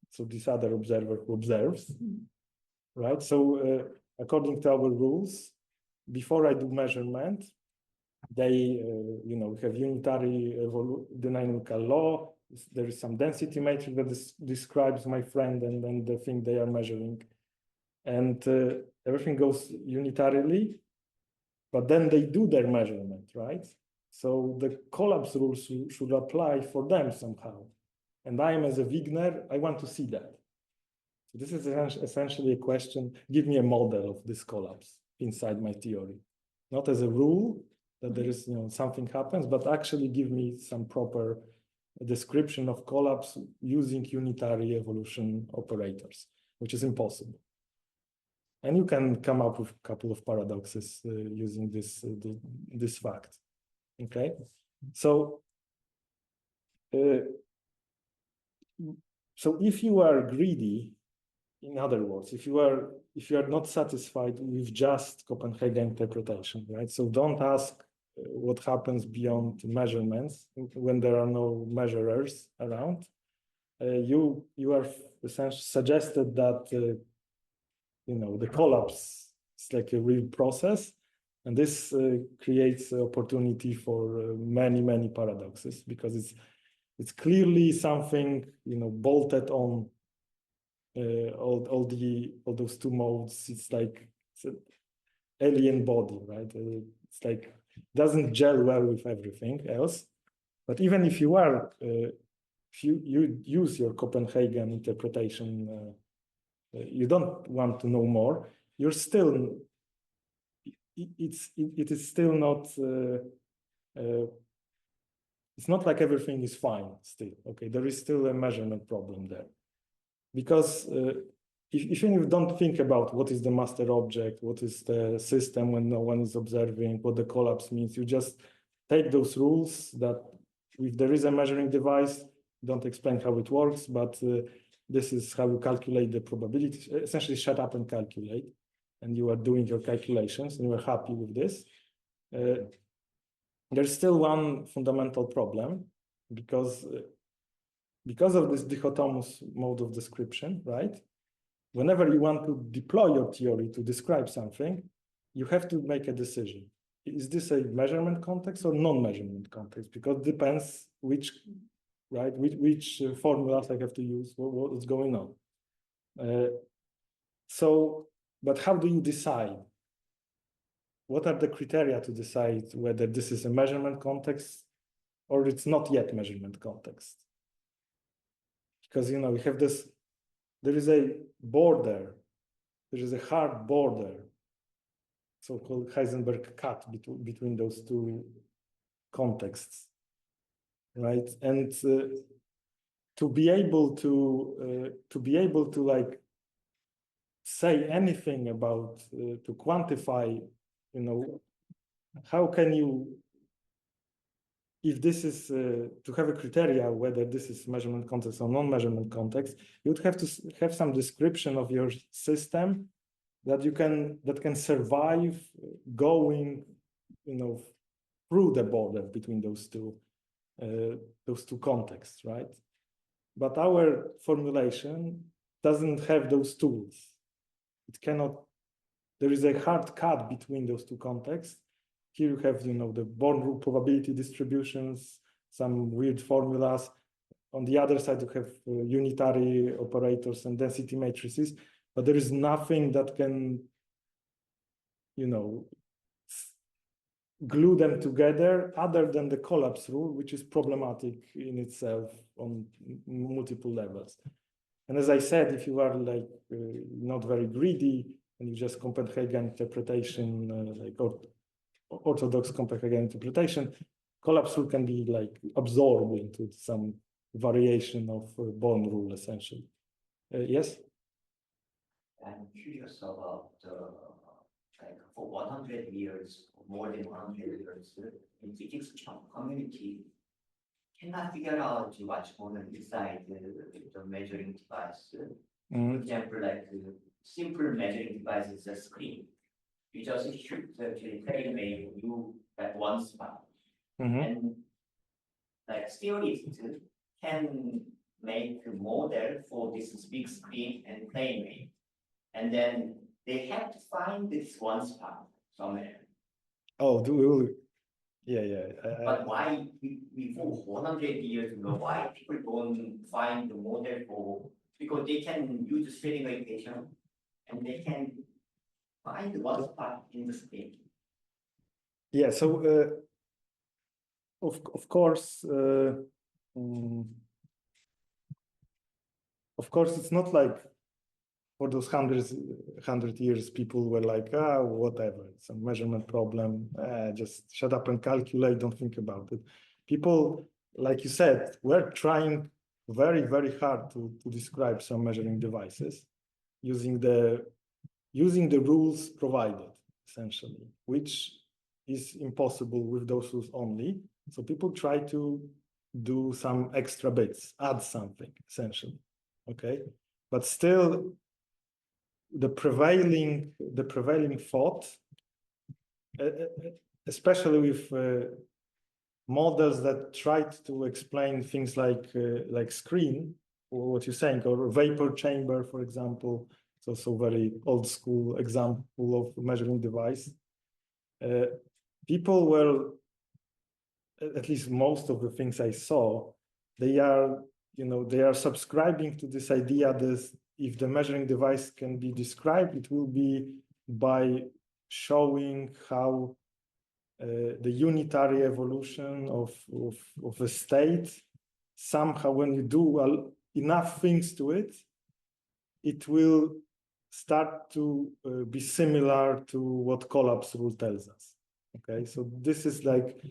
so this other observer who observes, right? So according to our rules, before I do measurement, they have unitary dynamical law. There is some density matrix that describes my friend and then the thing they are measuring, and everything goes unitarily, but then they do their measurement, right? So the collapse rules should apply for them somehow, and I am, as a Wigner, I want to see that. So this is essentially a question: give me a model of this collapse inside my theory, not as a rule that there is something happens, but actually give me some proper description of collapse using unitary evolution operators, which is impossible. And you can come up with a couple of paradoxes using this fact. Okay, so if you are greedy, in other words, if you are not satisfied with just Copenhagen interpretation, right? So don't ask what happens beyond measurements when there are no measurers around. You are essentially suggested that the collapse is like a real process, and this creates opportunity for many paradoxes, because it's clearly something bolted on all those two modes. It's like it's an alien body, right? It's like doesn't gel well with everything else. But even if you are, if you use your Copenhagen interpretation, you don't want to know more. You're still, it is still not it's not like everything is fine still. Okay, there is still a measurement problem there, because even if you don't think about what is the master object, what is the system when no one is observing, what the collapse means, you just take those rules that if there is a measuring device, don't explain how it works, but this is how you calculate the probability, essentially shut up and calculate, and you are doing your calculations and you are happy with this. There's still one fundamental problem, because of this dichotomous mode of description, right? Whenever you want to deploy your theory to describe something, you have to make a decision. Is this a measurement context or non-measurement context? Because it depends which formulas I have to use, what is going on. But how do you decide? What are the criteria to decide whether this is a measurement context or it's not yet measurement context? Because, you know, we have this, there is a border, there is a hard border, so-called Heisenberg cut between those two contexts, right? And to be able to like say anything about to quantify, you know, how can you, if this is to have a criteria whether this is measurement context or non-measurement context, you would have to have some description of your system that can survive going, you know, through the border between those two contexts, right? But our formulation doesn't have those tools. It cannot. There is a hard cut between those two contexts. Here you have, you know, the Born rule probability distributions, some weird formulas. On the other side, you have unitary operators and density matrices, but there is nothing that can, you know, glue them together other than the collapse rule, which is problematic in itself on multiple levels. And as I said, if you are like not very greedy and you just Copenhagen interpretation, like orthodox Copenhagen interpretation, collapse rule can be like absorbed into some variation of Born rule, essentially. Yes? I'm curious about like for 100 years, more than 100 years, in physics community cannot figure out what's going to decide the measuring device. For example, like simple measuring device is a screen. You just shoot the tailor-made you at one spot. And like theorists can make a model for this big screen and tailor-made. And then they have to find this one spot somewhere. Oh, yeah. But why, before 100 years ago, why people don't find the model for, because they can use the scaling equation and they can find one spot in the screen. Yeah, so of course, it's not like for those 100 years, people were like, whatever, it's a measurement problem, just shut up and calculate, don't think about it. People, like you said, were trying very, very hard to describe some measuring devices using the rules provided, essentially, which is impossible with those rules only. So people try to do some extra bits, add something, essentially, okay? But still, the prevailing thought, especially with models that tried to explain things like screen, or what you're saying, or vapor chamber, for example. It's also a very old school example of measuring device. People were, at least most of the things I saw, they are subscribing to this idea that if the measuring device can be described, it will be by showing how the unitary evolution of a state, somehow when you do enough things to it, it will start to be similar to what collapse rule tells us. Okay, so this is like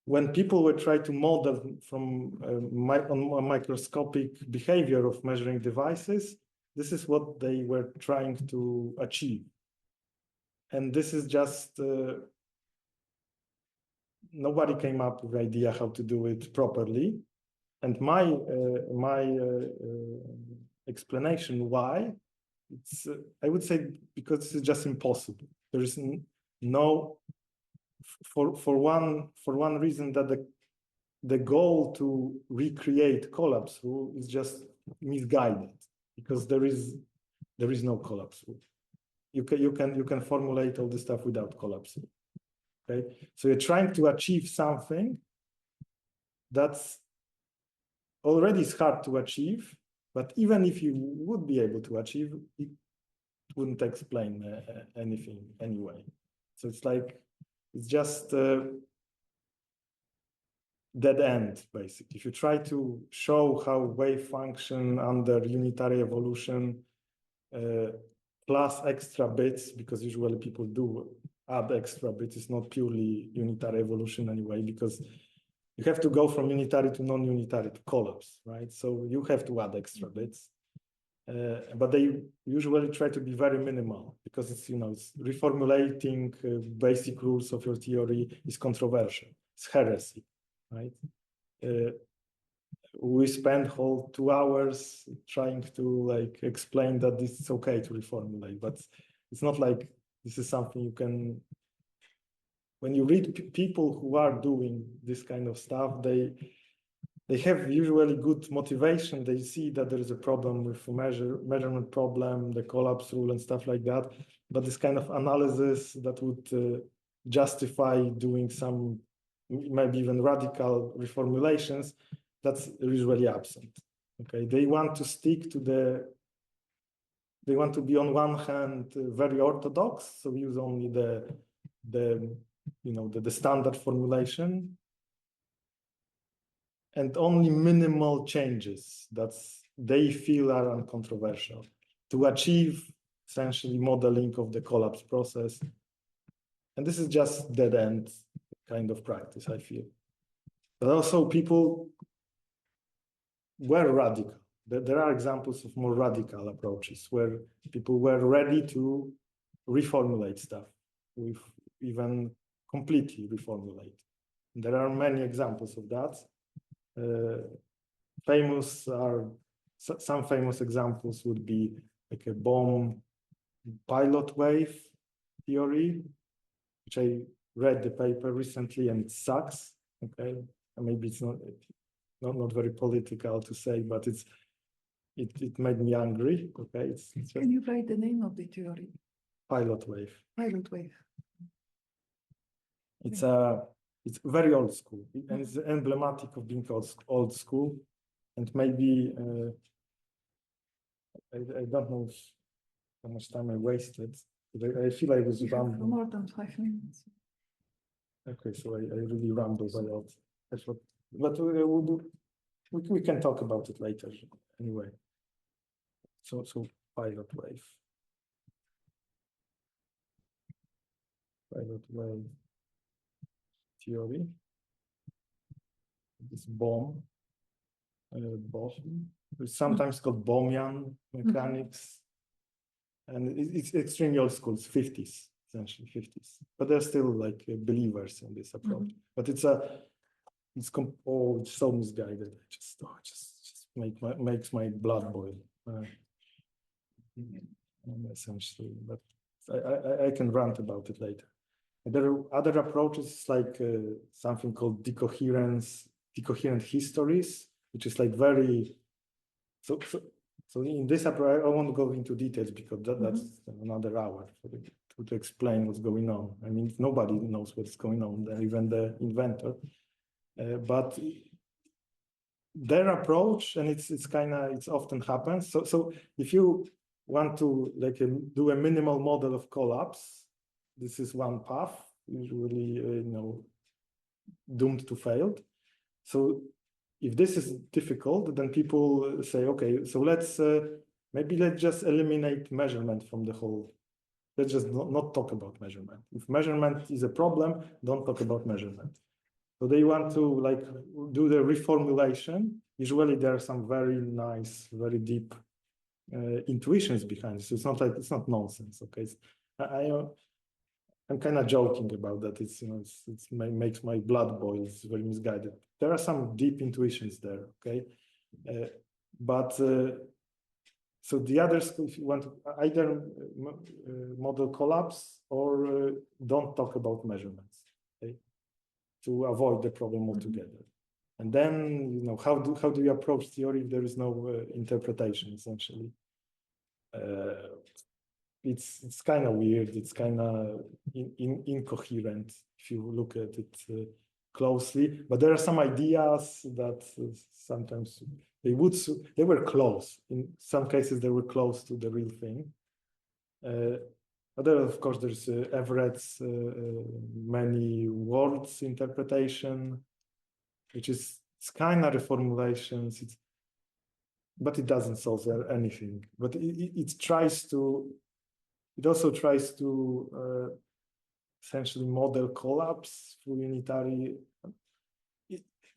when people were trying to model from on a microscopic behavior of measuring devices, this is what they were trying to achieve. And this is just, nobody came up with the idea how to do it properly. And my explanation why, it's, I would say, because this is just impossible. There is no, for one reason, that the goal to recreate collapse rule is just misguided, because there is no collapse rule. You can formulate all this stuff without collapse rule. Okay, so you're trying to achieve something that's already is hard to achieve, but even if you would be able to achieve, it wouldn't explain anything anyway. So it's like, it's just dead end, basically. If you try to show how wave function under unitary evolution plus extra bits, because usually people do add extra bits, it's not purely unitary evolution anyway, because you have to go from unitary to non-unitary to collapse, right? So you have to add extra bits. But they usually try to be very minimal, because it's, you know, it's reformulating basic rules of your theory is controversial. It's heresy, right? We spend whole 2 hours trying to like explain that this is okay to reformulate, but it's not like this is something you can. When you read people who are doing this kind of stuff, they have usually good motivation. They see that there is a problem with measurement problem, the collapse rule and stuff like that. But this kind of analysis that would justify doing some maybe even radical reformulations, that's usually absent. Okay, they want to stick to they want to be on one hand very orthodox, so use only the standard formulation, and only minimal changes that they feel are uncontroversial to achieve essentially modeling of the collapse process. And this is just dead end kind of practice, I feel. But also people were radical. There are examples of more radical approaches where people were ready to reformulate stuff, with even completely reformulate. There are many examples of that. Some famous examples would be like a bomb pilot wave theory, which I read the paper recently, and it sucks. Okay, and maybe it's not very political to say, but it made me angry. Okay, Can you write the name of the theory? Pilot wave. Pilot wave. It's very old school, and it's emblematic of being old school. And maybe I don't know how much time I wasted. I feel I was rambling. More than 5 minutes. Okay, so I really rambled a lot. But we can talk about it later anyway. So pilot wave theory. This bomb. It's sometimes called Bohmian mechanics, and it's extremely old school. It's 50s, essentially 50s. But they're still like believers in this approach. But it's so misguided. Just makes my blood boil. Essentially, but I can rant about it later. There are other approaches like something called decoherent histories, which is like very so in this approach, I won't go into details because that's another hour to explain what's going on. I mean, nobody knows what's going on, even the inventor. But their approach, and it's often happens. So if you want to like do a minimal model of collapse, this is one path, usually doomed to fail. So if this is difficult, then people say, okay, so let's just eliminate measurement from the whole. Let's just not talk about measurement. If measurement is a problem, don't talk about measurement. So they want to like do the reformulation. Usually there are some very nice, very deep intuitions behind it. So it's not like, it's not nonsense. Okay, I'm kind of joking about that. It's, you know, it's makes my blood boil. It's very misguided. There are some deep intuitions there. Okay, so the others, if you want to either model collapse or don't talk about measurements, okay, to avoid the problem altogether. And then, you know, how do you approach theory if there is no interpretation? Essentially, it's kind of weird. It's kind of incoherent if you look at it closely. But there are some ideas that sometimes they were close. In some cases, they were close to the real thing. But there, of course, there's Everett's many words interpretation, which is it's kind of reformulations. But it doesn't solve anything. But it tries to. It also tries to essentially model collapse through unitary.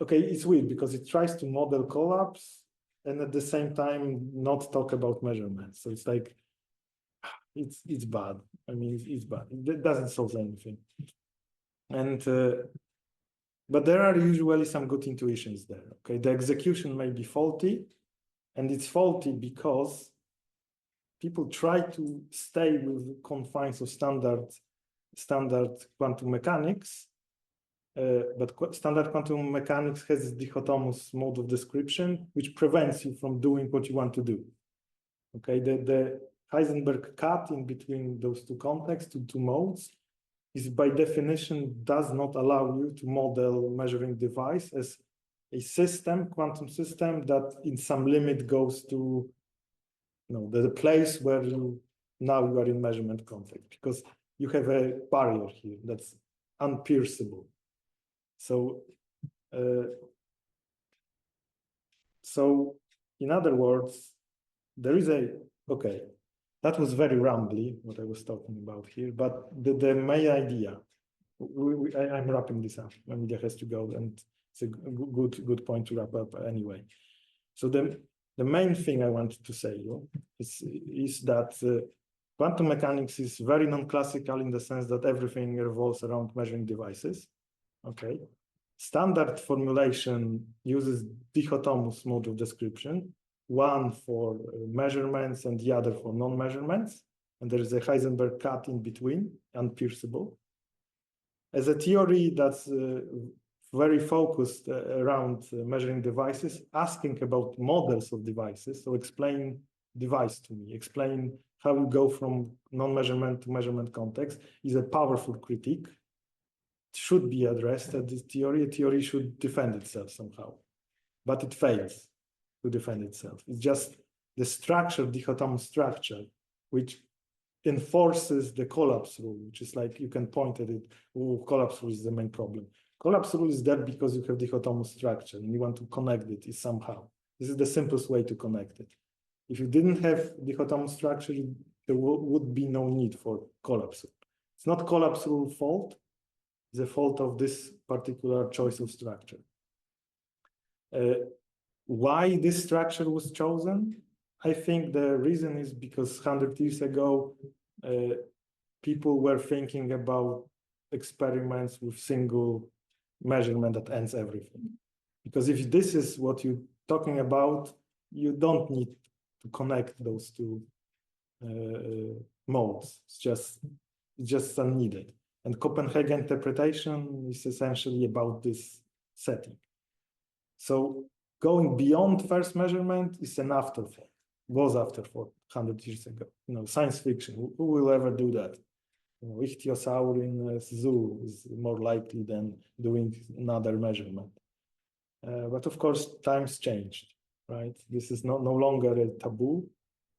Okay, it's weird because it tries to model collapse and at the same time not talk about measurements. So it's like, it's bad. I mean, it's bad. It doesn't solve anything. And but there are usually some good intuitions there. Okay, the execution may be faulty, and it's faulty because people try to stay with confines of standard quantum mechanics, but standard quantum mechanics has this dichotomous mode of description, which prevents you from doing what you want to do. Okay, the Heisenberg cut in between those two contexts, two modes, is by definition does not allow you to model measuring device as a system, quantum system, that in some limit goes to, you know, the place where now you are in measurement context, because you have a barrier here that's unpierceable. So, so in other words, there is okay, that was very rambly, what I was talking about here, but the main idea, I'm wrapping this up. Media has to go, and it's a good point to wrap up anyway. So the main thing I wanted to say is that quantum mechanics is very non-classical in the sense that everything revolves around measuring devices. Okay, standard formulation uses dichotomous mode of description, one for measurements and the other for non-measurements, and there is a Heisenberg cut in between, unpierceable. As a theory that's very focused around measuring devices, asking about models of devices, so explain device to me, explain how you go from non-measurement to measurement context, is a powerful critique. It should be addressed at this theory. A theory should defend itself somehow, but it fails to defend itself. It's just the structure, dichotomous structure, which enforces the collapse rule, which is like you can point at it, oh, collapse rule is the main problem. Collapse rule is that because you have dichotomous structure and you want to connect it somehow. This is the simplest way to connect it. If you didn't have dichotomous structure, there would be no need for collapse rule. It's not collapse rule fault, it's the fault of this particular choice of structure. Why this structure was chosen? I think the reason is because 100 years ago, people were thinking about experiments with single measurement that ends everything. Because if this is what you're talking about, you don't need to connect those two modes. It's just unneeded. And Copenhagen interpretation is essentially about this setting. So going beyond first measurement is an afterthought. Was afterthought 100 years ago. You know, science fiction. Who will ever do that? You know, ichthyosaur in a zoo is more likely than doing another measurement. But of course, times changed, right? This is no longer a taboo.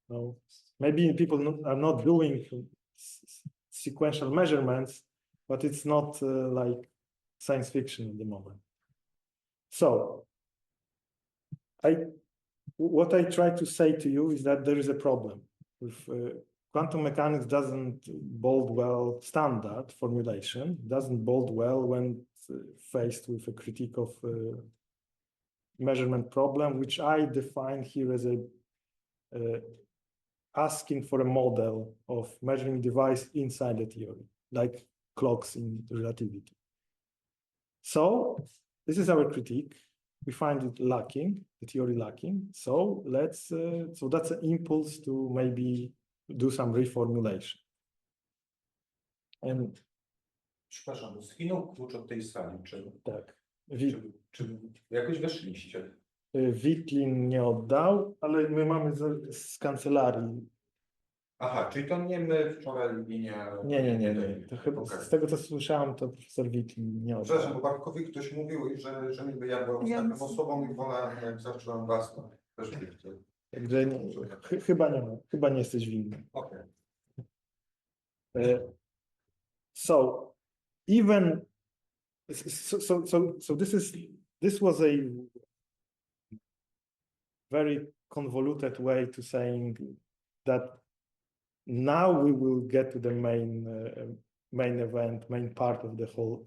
No, maybe people are not doing sequential measurements, but it's not like science fiction at the moment. So, what I try to say to you is that there is a problem with quantum mechanics doesn't bode well, standard formulation doesn't bode well when faced with a critique of measurement problem, which I define here as a asking for a model of measuring device inside the theory, like clocks in relativity. So this is our critique. We find it lacking, the theory lacking. So let's, so that's an impulse to maybe do some reformulation. And Przepraszam, bo zginął klucz od tej sali. tak, Czy jakoś weszliście? Witlin nie oddał, ale my mamy z kancelarii. Aha, czyli to nie my wczoraj Nie. To chyba, Okay. z tego co słyszałem, to profesor Witlin nie oddał. Przepraszam, bo Bartkowi ktoś mówił, że niby ja byłem ostatnią osobą i wolałem, jak zacząłem was, to też wiecie. Także chyba nie jesteś winny. Okay. So even so this was a very convoluted way to saying that now we will get to the main event, main part of the whole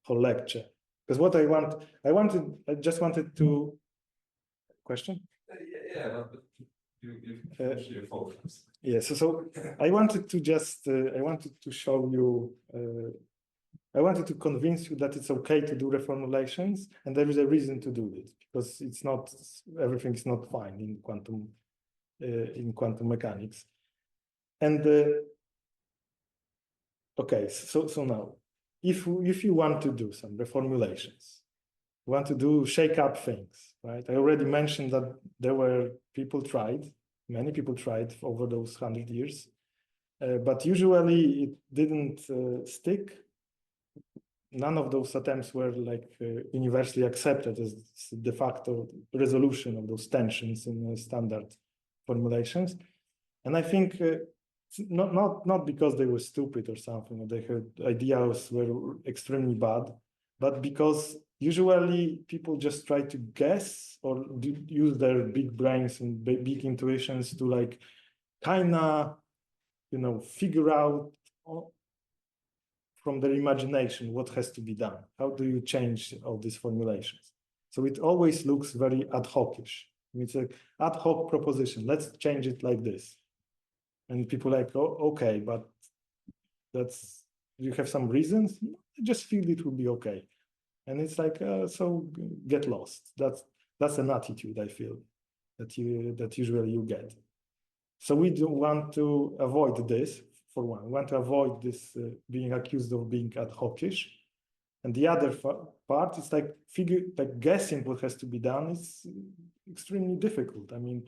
lecture. Because what I just wanted to question. Yeah, but you finish your focus. Yes, so I wanted to just I wanted to show you. I wanted to convince you that it's okay to do reformulations, and there is a reason to do it, because it's not everything is not fine in quantum mechanics. And okay, so now, if you want to do some reformulations, you want to shake up things, right? I already mentioned that many people tried over those 100 years, but usually it didn't stick. None of those attempts were universally accepted as de facto resolution of those tensions in standard formulations. And I think not because they were stupid or something, or their ideas were extremely bad, but because usually people just try to guess or use their big brains and big intuitions to figure out from their imagination what has to be done. How do you change all these formulations? So it always looks very ad hocish. It's an ad hoc proposition. Let's change it like this. And people are like, oh, okay, but you have some reasons? I just feel it will be okay. And it's like, so get lost. That's an attitude I feel that usually you get. So we do want to avoid this. For one, we want to avoid this being accused of being ad hocish. And the other part is guessing what has to be done is extremely difficult. I mean,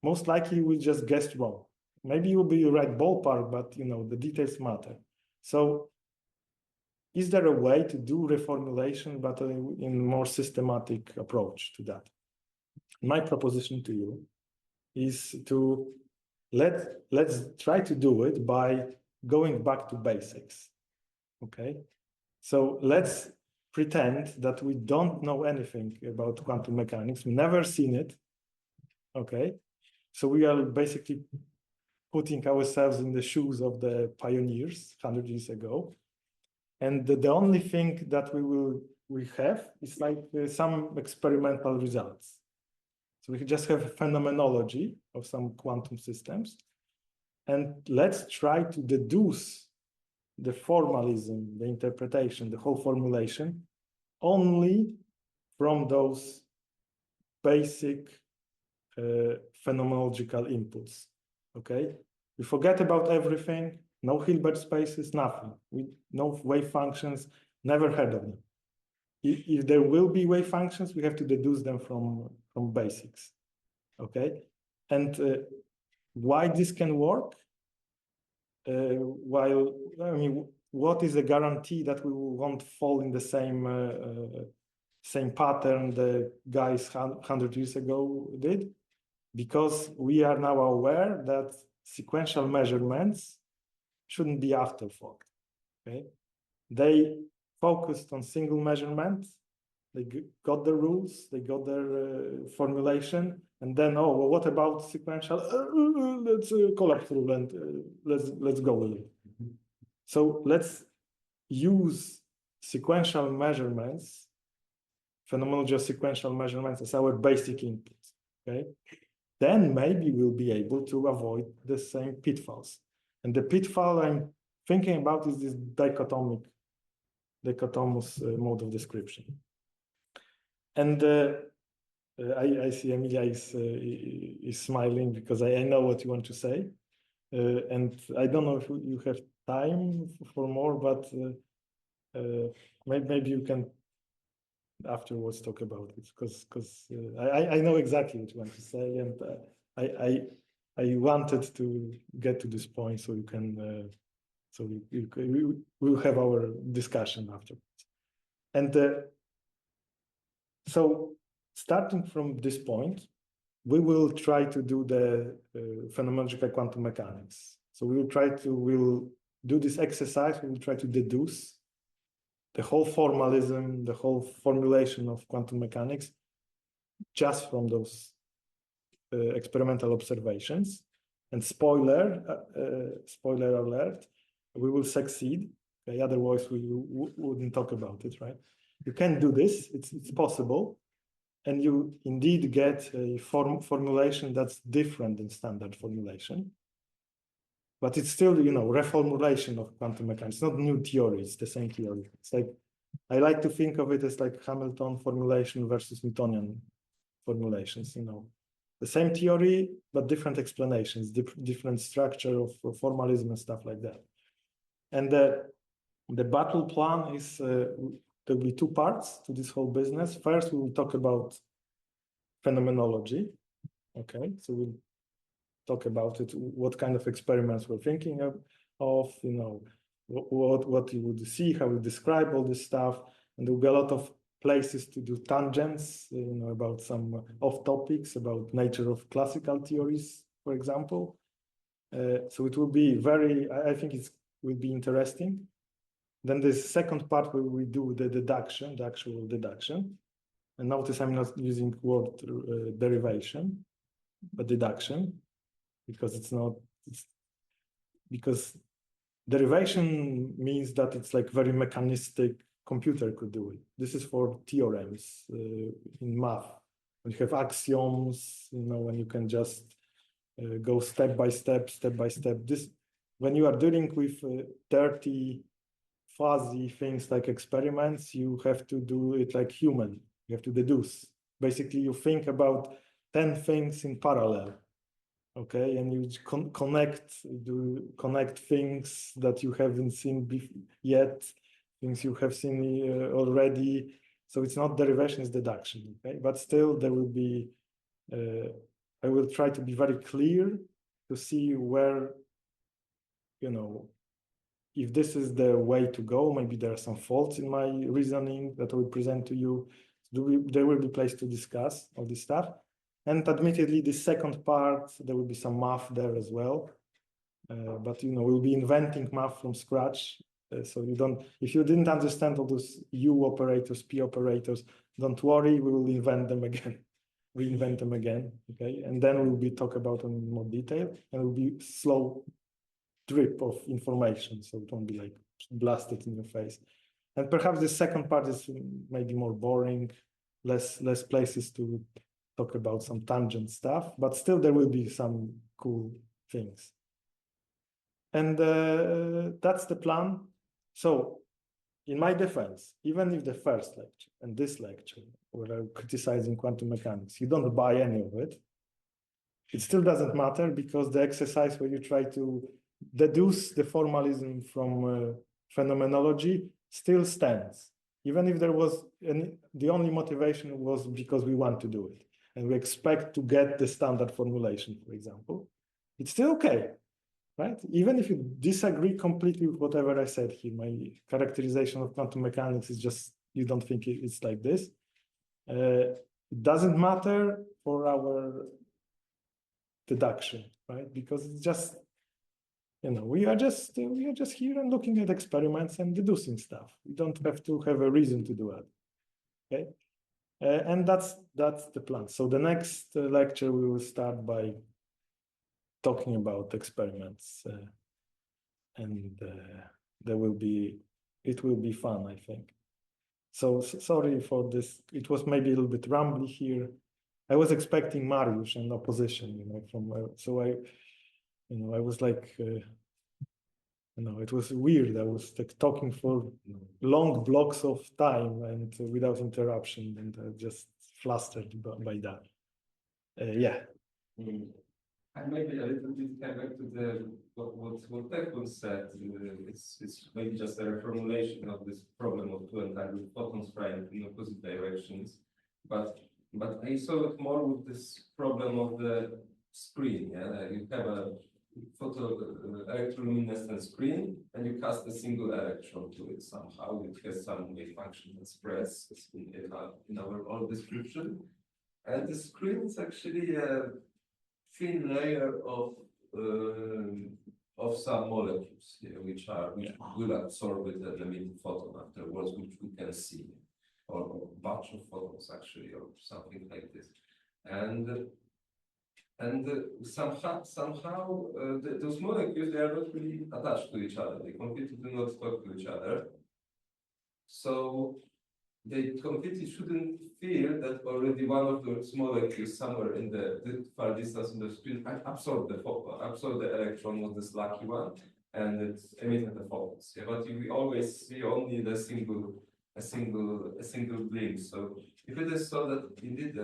most likely you will just guess wrong. Maybe you will be right ballpark, but the details matter. So is there a way to do reformulation, but in a more systematic approach to that? My proposition to you is to let's try to do it by going back to basics. Okay, so let's pretend that we don't know anything about quantum mechanics. We've never seen it. Okay, so we are basically putting ourselves in the shoes of the pioneers 100 years ago, and the only thing that we have is some experimental results. So we just have a phenomenology of some quantum systems, and let's try to deduce the formalism, the interpretation, the whole formulation, only from those basic phenomenological inputs. Okay, we forget about everything. No Hilbert spaces, nothing. No wave functions, never heard of them. If there will be wave functions, we have to deduce them from basics. Okay, and why this can work? What is the guarantee that we won't fall in the same pattern the guys 100 years ago did? Because we are now aware that sequential measurements shouldn't be afterthought. Okay, they focused on single measurements, got the rules, they got their formulation, and then oh, well, what about sequential? Let's collapse rule and let's go with it. So let's use sequential measurements, phenomenology of sequential measurements as our basic inputs. Okay, then maybe we'll be able to avoid the same pitfalls. And the pitfall I'm thinking about is this dichotomous mode of description. And I see Emilia is smiling because I know what you want to say. And I don't know if you have time for more, but maybe you can afterwards talk about it, because I know exactly what you want to say, and I wanted to get to this point so you can so we will have our discussion afterwards. And so starting from this point, we will try to do the phenomenological quantum mechanics. So we'll do this exercise. We will try to deduce the whole formalism, the whole formulation of quantum mechanics just from those experimental observations. And spoiler alert, we will succeed. Okay? Otherwise, we wouldn't talk about it, right? You can do this. It's possible. And you indeed get a formulation that's different than standard formulation. But it's still, reformulation of quantum mechanics. It's not new theory, it's the same theory. It's like, I like to think of it as like Hamilton formulation versus Newtonian formulations, The same theory, but different explanations, different structure of formalism and stuff like that. And the battle plan is, there'll be two parts to this whole business. First, we will talk about phenomenology. Okay, so we'll talk about it, what kind of experiments we're thinking of, what you would see, how we describe all this stuff, and there'll be a lot of places to do tangents, about some off topics, about nature of classical theories, for example. So it will be I think it will be interesting. Then the second part where we do the deduction, the actual deduction. And notice I'm not using word derivation, but deduction, because because derivation means that it's like very mechanistic, computer could do it. This is for theorems in math. When you have axioms, when you can just go step by step. When you are dealing with dirty, fuzzy things like experiments, you have to do it like human. You have to deduce. Basically, you think about 10 things in parallel. Okay, and you connect things that you haven't seen yet, things you have seen already. So it's not derivation, it's deduction. Okay, but still there will be. I will try to be very clear to see where, if this is the way to go. Maybe there are some faults in my reasoning that I will present to you. There will be place to discuss all this stuff. And admittedly, the second part, there will be some math there as well. But, we'll be inventing math from scratch. So if you didn't understand all those U operators, P operators, don't worry, we will invent them again, reinvent them again, okay? And then we'll talk about them in more detail, and it will be slow drip of information, so it won't be like blasted in your face. And perhaps the second part is maybe more boring, less places to talk about some tangent stuff, but still there will be some cool things. And that's the plan. So in my defense, even if the first lecture and this lecture, where I'm criticizing quantum mechanics, you don't buy any of it, it still doesn't matter, because the exercise where you try to deduce the formalism from phenomenology still stands. Even if there was, the only motivation was because we want to do it, and we expect to get the standard formulation, for example, it's still okay, right? Even if you disagree completely with whatever I said here, my characterization of quantum mechanics is just, you don't think it's like this. It doesn't matter for our deduction, right? Because it's just, we are just here and looking at experiments and deducing stuff. We don't have to have a reason to do it, okay? And that's the plan. So the next lecture we will start by talking about experiments, and it will be fun, I think. So sorry for this. It was maybe a little bit rambly here. I was expecting Mariusz and opposition, from so I was like, it was weird. I was like talking for long blocks of time and without interruption, and just flustered by that. Yeah. And maybe a little bit come back to what Piotr said. It's maybe just a reformulation of this problem of two entangled photons flying in opposite directions. But I saw it more with this problem of the screen. Yeah, you have a electroluminescent screen, and you cast a single electron to it somehow. It has some wave function expressed in our old description, and the screen is actually a thin layer of some molecules, which will absorb it and emit photon afterwards, which we can see, or a bunch of photons actually, or something like this, and somehow those molecules, they are not really attached to each other. They completely do not talk to each other. So they completely shouldn't feel that already one of those molecules somewhere in the far distance in the screen absorbed the electron, was this lucky one, and it emitted the photons. Yeah, but we always see only a single glimpse. So if it is so that indeed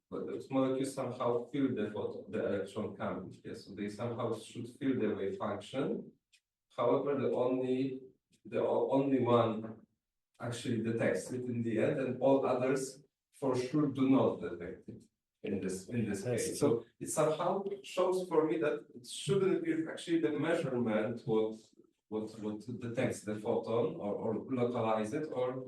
those molecules somehow feel the electron coming, so they somehow should feel the wave function. However, the only one actually detects it in the end, and all others for sure do not detect it in this case. So it somehow shows for me that it shouldn't be actually the measurement what detects the photon or localize it, or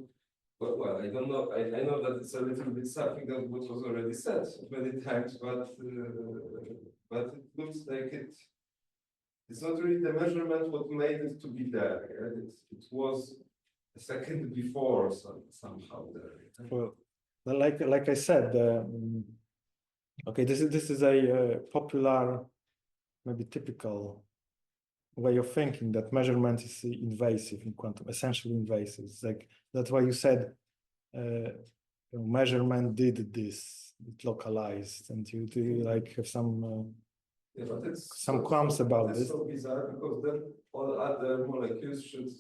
well, I don't know. I know that it's a little bit something that was already said many times, but it looks like it's not really the measurement what made it to be there. Yeah? It was a second before somehow there. Well, like I said, okay, this is a popular, maybe typical way of thinking that measurement is invasive in quantum, essentially invasive. It's like that's why you said measurement did this, it localized, and you like have some qualms about this. It's so bizarre because then all other molecules should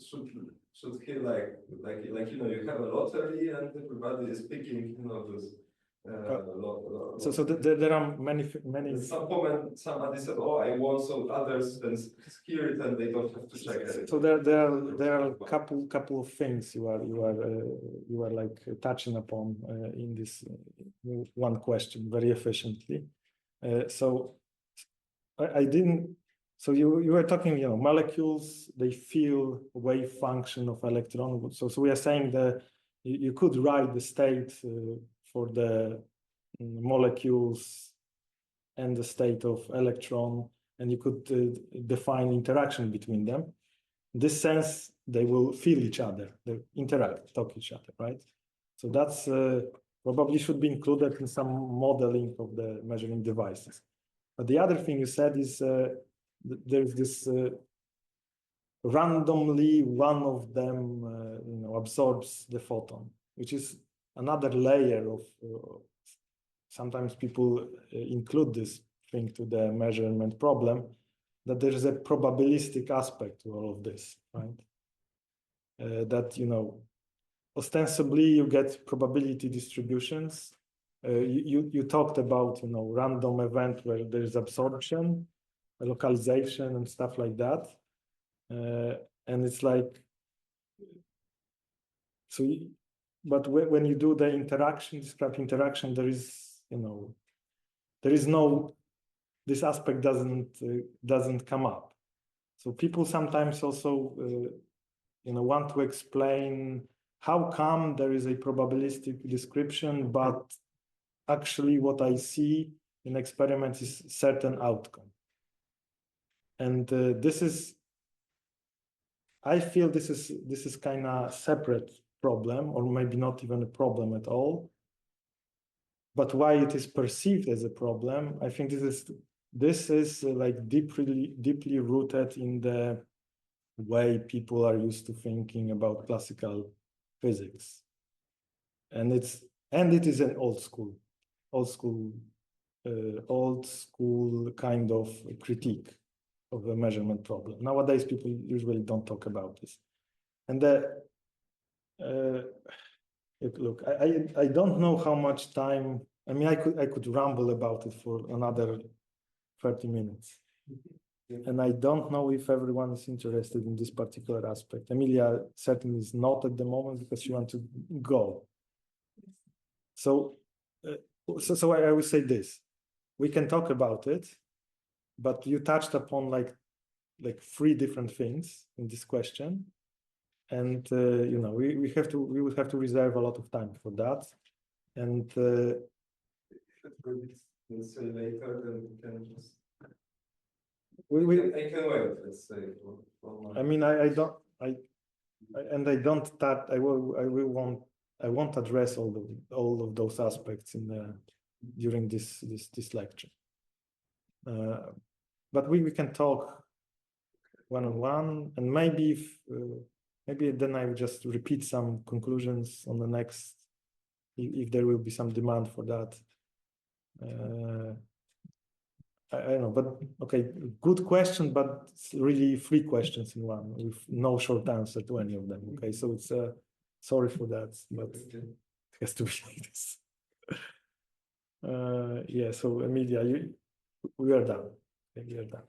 feel like you have a lottery and everybody is picking those. So there are many. At some moment, somebody said, "Oh, I won," so others then hear it and they don't have to check it. So there are a couple of things you are like touching upon in this one question very efficiently. So I didn't. So you were talking, molecules, they feel wave function of electron. So we are saying that you could write the state for the molecules and the state of electron, and you could define interaction between them. In this sense, they will feel each other, they interact, talk each other, right? So that's probably should be included in some modeling of the measuring devices. But the other thing you said is there's this randomly one of them absorbs the photon, which is another layer of sometimes people include this thing to the measurement problem, that there is a probabilistic aspect to all of this, right? That ostensibly you get probability distributions. You talked about random event where there is absorption, localization, and stuff like that, and it's like so. But when you do the describe interaction, there is no, this aspect doesn't come up. So people sometimes also want to explain how come there is a probabilistic description, but actually what I see in experiments is certain outcome. And I feel this is kind of separate problem, or maybe not even a problem at all. But why it is perceived as a problem, I think this is like deeply rooted in the way people are used to thinking about classical physics, and it is an old school kind of critique of the measurement problem. Nowadays, people usually don't talk about this. And look, I don't know how much time. I mean, I could ramble about it for another 30 minutes. And I don't know if everyone is interested in this particular aspect. Emilia certainly is not at the moment because she wants to go. So I will say this: we can talk about it, but you touched upon like 3 different things in this question, and we will have to reserve a lot of time for that, and Let's say later, then we can just. we I can wait. Let's say. I mean, I won't address all of those aspects during this lecture. But we can talk one-on-one, and maybe then I will just repeat some conclusions on the next, if there will be some demand for that. I don't know, but okay, good question, but it's really 3 questions in one with no short answer to any of them. Okay, so it's sorry for that, but it has to be like this. Yeah, so Emilia, we are done. Okay, we are done.